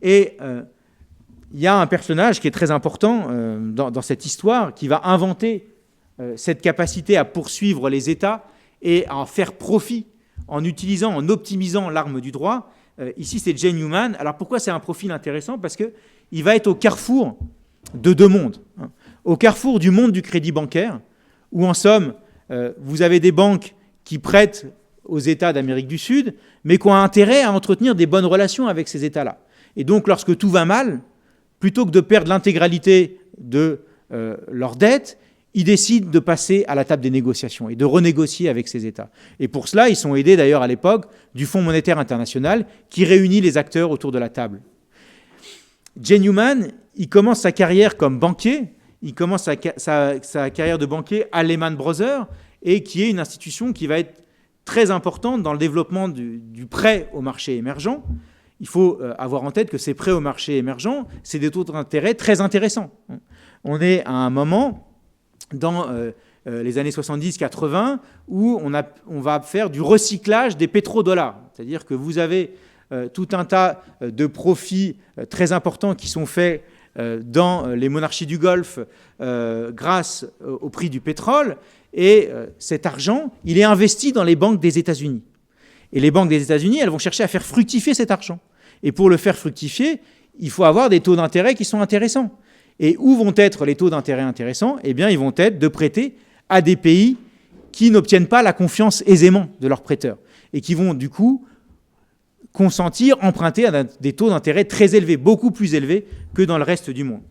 Et il y a un personnage qui est très important dans cette histoire, qui va inventer cette capacité à poursuivre les États et à en faire profit en optimisant l'arme du droit. Ici, c'est Jay Newman. Alors pourquoi c'est un profil intéressant ? Parce qu'il va être au carrefour de deux mondes. Au carrefour du monde du crédit bancaire, où en somme, vous avez des banques qui prêtent aux États d'Amérique du Sud, mais qui ont intérêt à entretenir des bonnes relations avec ces États-là. Et donc, lorsque tout va mal, plutôt que de perdre l'intégralité de leurs dettes, ils décident de passer à la table des négociations et de renégocier avec ces États. Et pour cela, ils sont aidés d'ailleurs à l'époque du Fonds monétaire international qui réunit les acteurs autour de la table. Jay Newman, il commence sa carrière comme banquier, il commence sa carrière de banquier à Lehman Brothers, et qui est une institution qui va être très importante dans le développement du prêt au marché émergent. Il faut avoir en tête que ces prêts au marché émergent, c'est des taux d'intérêt très intéressants. On est à un moment dans les années 70-80, où on va faire du recyclage des pétrodollars. C'est-à-dire que vous avez tout un tas de profits très importants qui sont faits dans les monarchies du Golfe grâce au prix du pétrole. Et cet argent, il est investi dans les banques des États-Unis. Et les banques des États-Unis, elles vont chercher à faire fructifier cet argent. Et pour le faire fructifier, il faut avoir des taux d'intérêt qui sont intéressants. Et où vont être les taux d'intérêt intéressants ? Eh bien, ils vont être de prêter à des pays qui n'obtiennent pas la confiance aisément de leurs prêteurs et qui vont, du coup, consentir, emprunter à des taux d'intérêt très élevés, beaucoup plus élevés que dans le reste du monde.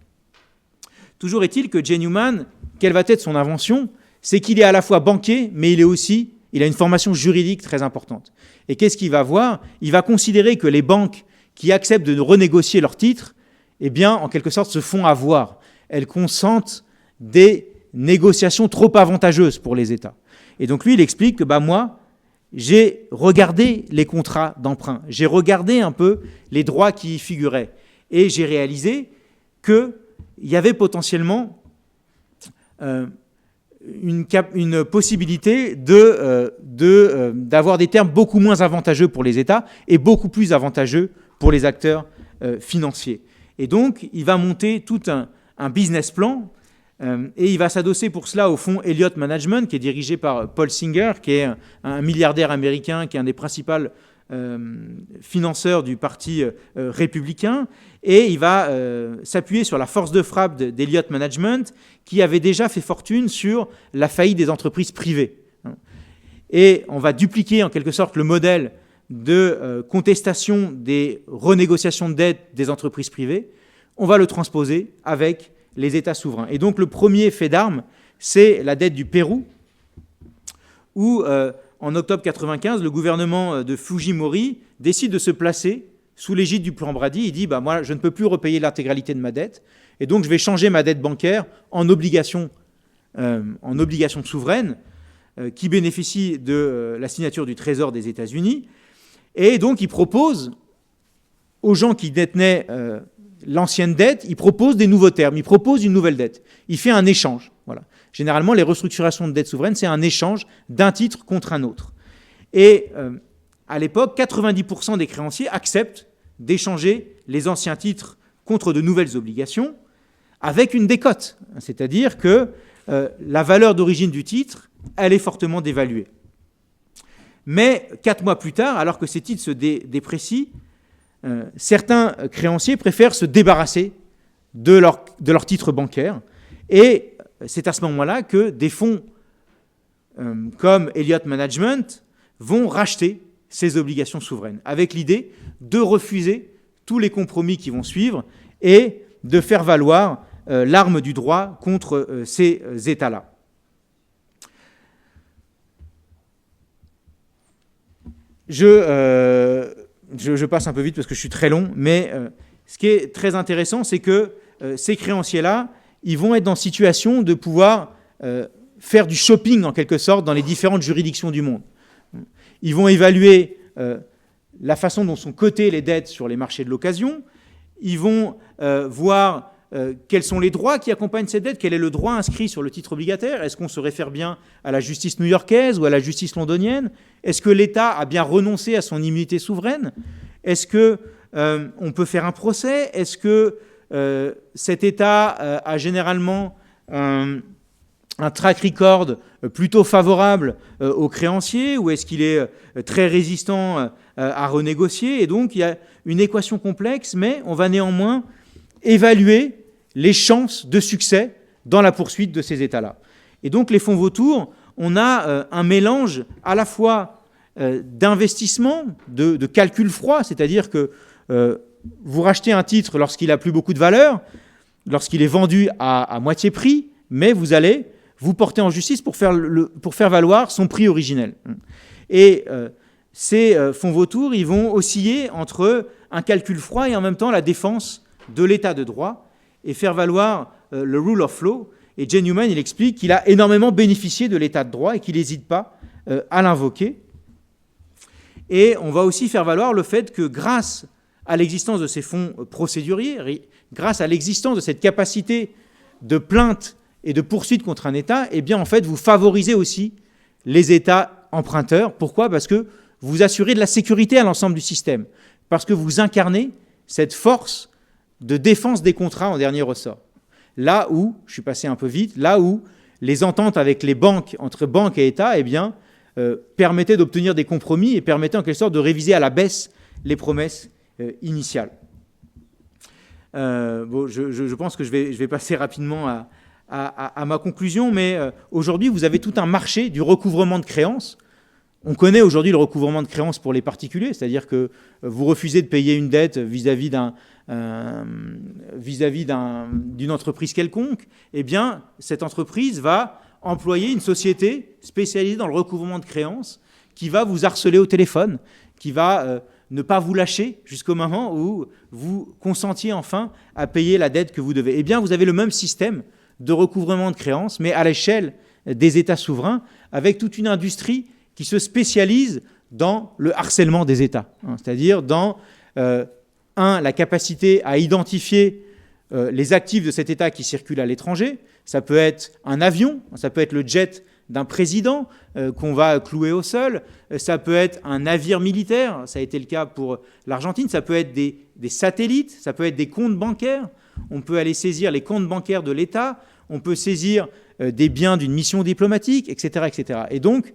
Toujours est-il que Jay Newman, quelle va être son invention ? C'est qu'il est à la fois banquier, mais il a une formation juridique très importante. Et qu'est-ce qu'il va voir ? Il va considérer que les banques qui acceptent de renégocier leurs titres, eh bien, en quelque sorte, se font avoir. Elles consentent des négociations trop avantageuses pour les États. Et donc lui, il explique que moi, j'ai regardé les contrats d'emprunt, j'ai regardé un peu les droits qui y figuraient, et j'ai réalisé qu'il y avait potentiellement une possibilité d'avoir des termes beaucoup moins avantageux pour les États et beaucoup plus avantageux pour les acteurs financiers. Et donc, il va monter tout un business plan et il va s'adosser pour cela au fonds Elliott Management, qui est dirigé par Paul Singer, qui est un milliardaire américain, qui est un des principaux financeurs du parti républicain. Et il va s'appuyer sur la force de frappe d'Elliott Management, qui avait déjà fait fortune sur la faillite des entreprises privées. Et on va dupliquer en quelque sorte le modèle de contestation des renégociations de dette des entreprises privées. On va le transposer avec les États souverains. Et donc le premier fait d'armes, c'est la dette du Pérou, où en octobre 1995, le gouvernement de Fujimori décide de se placer sous l'égide du plan Brady. Il dit moi, je ne peux plus repayer l'intégralité de ma dette, et donc je vais changer ma dette bancaire en obligation souveraine qui bénéficie de la signature du Trésor des États-Unis. Et donc il propose aux gens qui détenaient l'ancienne dette, il propose des nouveaux termes, il propose une nouvelle dette. Il fait un échange. Voilà. Généralement, les restructurations de dette souveraine, c'est un échange d'un titre contre un autre. Et à l'époque, 90% des créanciers acceptent d'échanger les anciens titres contre de nouvelles obligations avec une décote. C'est-à-dire que la valeur d'origine du titre, elle est fortement dévaluée. Mais 4 mois plus tard, alors que ces titres se déprécient, certains créanciers préfèrent se débarrasser de leur titre bancaire. Et c'est à ce moment-là que des fonds comme Elliott Management vont racheter ces obligations souveraines, avec l'idée de refuser tous les compromis qui vont suivre et de faire valoir l'arme du droit contre ces États-là. Je passe un peu vite parce que je suis très long, mais ce qui est très intéressant, c'est que ces créanciers-là, ils vont être dans situation de pouvoir faire du shopping, en quelque sorte, dans les différentes juridictions du monde. Ils vont évaluer la façon dont sont cotées les dettes sur les marchés de l'occasion. Ils vont voir quels sont les droits qui accompagnent ces dettes, quel est le droit inscrit sur le titre obligataire. Est-ce qu'on se réfère bien à la justice new-yorkaise ou à la justice londonienne ? Est-ce que l'État a bien renoncé à son immunité souveraine ? Est-ce qu'on peut faire un procès ? Est-ce que cet État a généralement un track record plutôt favorable aux créanciers, ou est-ce qu'il est très résistant à renégocier ? Et donc, il y a une équation complexe, mais on va néanmoins évaluer les chances de succès dans la poursuite de ces États-là. Et donc, les fonds vautours, on a un mélange à la fois d'investissement, de calcul froid, c'est-à-dire que vous rachetez un titre lorsqu'il n'a plus beaucoup de valeur, lorsqu'il est vendu à moitié prix, mais vous allez vous porter en justice pour faire valoir son prix originel. Et ces fonds vautours, ils vont osciller entre un calcul froid et en même temps la défense de l'état de droit et faire valoir le rule of law. Et Jay Newman, il explique qu'il a énormément bénéficié de l'état de droit et qu'il n'hésite pas à l'invoquer. Et on va aussi faire valoir le fait que grâce à l'existence de ces fonds procéduriers, grâce à l'existence de cette capacité de plainte et de poursuite contre un État, eh bien, en fait, vous favorisez aussi les États emprunteurs. Pourquoi ? Parce que vous assurez de la sécurité à l'ensemble du système, parce que vous incarnez cette force de défense des contrats en dernier ressort. Là où, je suis passé un peu vite, là où les ententes avec les banques, entre banques et États, eh bien, permettaient d'obtenir des compromis et permettaient en quelque sorte de réviser à la baisse les promesses initiales. Je pense que je vais passer rapidement à ma conclusion, mais aujourd'hui, vous avez tout un marché du recouvrement de créances. On connaît aujourd'hui le recouvrement de créances pour les particuliers, c'est-à-dire que vous refusez de payer une dette vis-à-vis d'une entreprise quelconque, eh bien, cette entreprise va employer une société spécialisée dans le recouvrement de créances qui va vous harceler au téléphone, qui va ne pas vous lâcher jusqu'au moment où vous consentiez enfin à payer la dette que vous devez. Eh bien, vous avez le même système de recouvrement de créances, mais à l'échelle des États souverains, avec toute une industrie qui se spécialise dans le harcèlement des États, c'est-à-dire dans, la capacité à identifier les actifs de cet État qui circulent à l'étranger. Ça peut être un avion, ça peut être le jet d'un président qu'on va clouer au sol, ça peut être un navire militaire, ça a été le cas pour l'Argentine, ça peut être des satellites, ça peut être des comptes bancaires, on peut aller saisir les comptes bancaires de l'État, on peut saisir des biens d'une mission diplomatique, etc., etc. Et donc,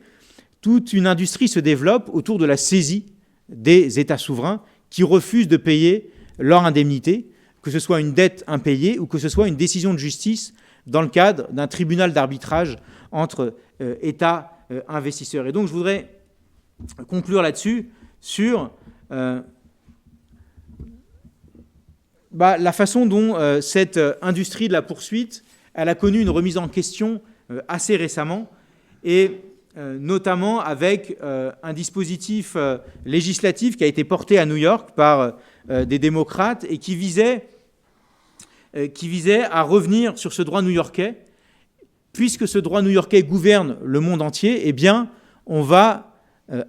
toute une industrie se développe autour de la saisie des États souverains qui refusent de payer leur indemnité, que ce soit une dette impayée ou que ce soit une décision de justice dans le cadre d'un tribunal d'arbitrage entre États investisseurs. Et donc, je voudrais conclure là-dessus sur la façon dont cette industrie de la poursuite, elle a connu une remise en question assez récemment, et notamment avec un dispositif législatif qui a été porté à New York par des démocrates et qui visait à revenir sur ce droit new-yorkais. Puisque ce droit new-yorkais gouverne le monde entier, eh bien, on va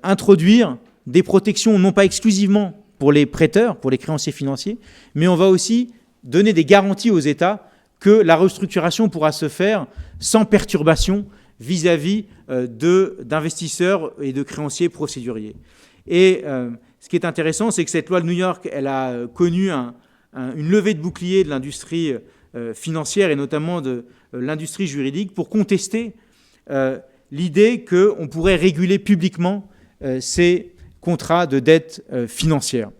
introduire des protections non pas exclusivement pour les prêteurs, pour les créanciers financiers, mais on va aussi donner des garanties aux États que la restructuration pourra se faire sans perturbation vis-à-vis d'investisseurs et de créanciers procéduriers. Et ce qui est intéressant, c'est que cette loi de New York, elle a connu une levée de bouclier de l'industrie financière et notamment de l'industrie juridique pour contester l'idée qu'on pourrait réguler publiquement ces contrats de dette financière.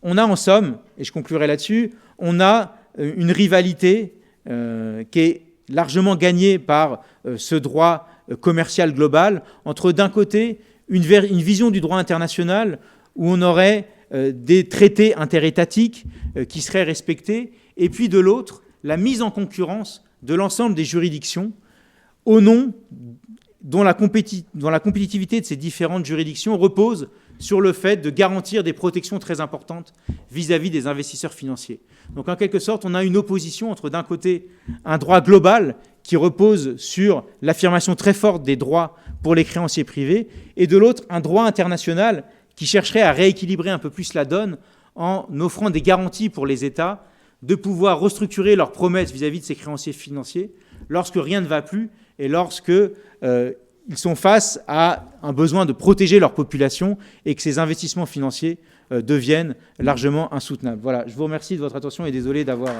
On a en somme, et je conclurai là-dessus, on a une rivalité qui est largement gagnée par ce droit commercial global entre d'un côté une vision du droit international où on aurait des traités interétatiques qui seraient respectés, et puis de l'autre, la mise en concurrence de l'ensemble des juridictions au nom dont la compétitivité de ces différentes juridictions repose sur le fait de garantir des protections très importantes vis-à-vis des investisseurs financiers. Donc en quelque sorte, on a une opposition entre d'un côté un droit global qui repose sur l'affirmation très forte des droits pour les créanciers privés et de l'autre un droit international qui chercherait à rééquilibrer un peu plus la donne en offrant des garanties pour les États de pouvoir restructurer leurs promesses vis-à-vis de ces créanciers financiers lorsque rien ne va plus et lorsque ils sont face à un besoin de protéger leur population et que ces investissements financiers deviennent largement insoutenables. Voilà, je vous remercie de votre attention et désolé d'avoir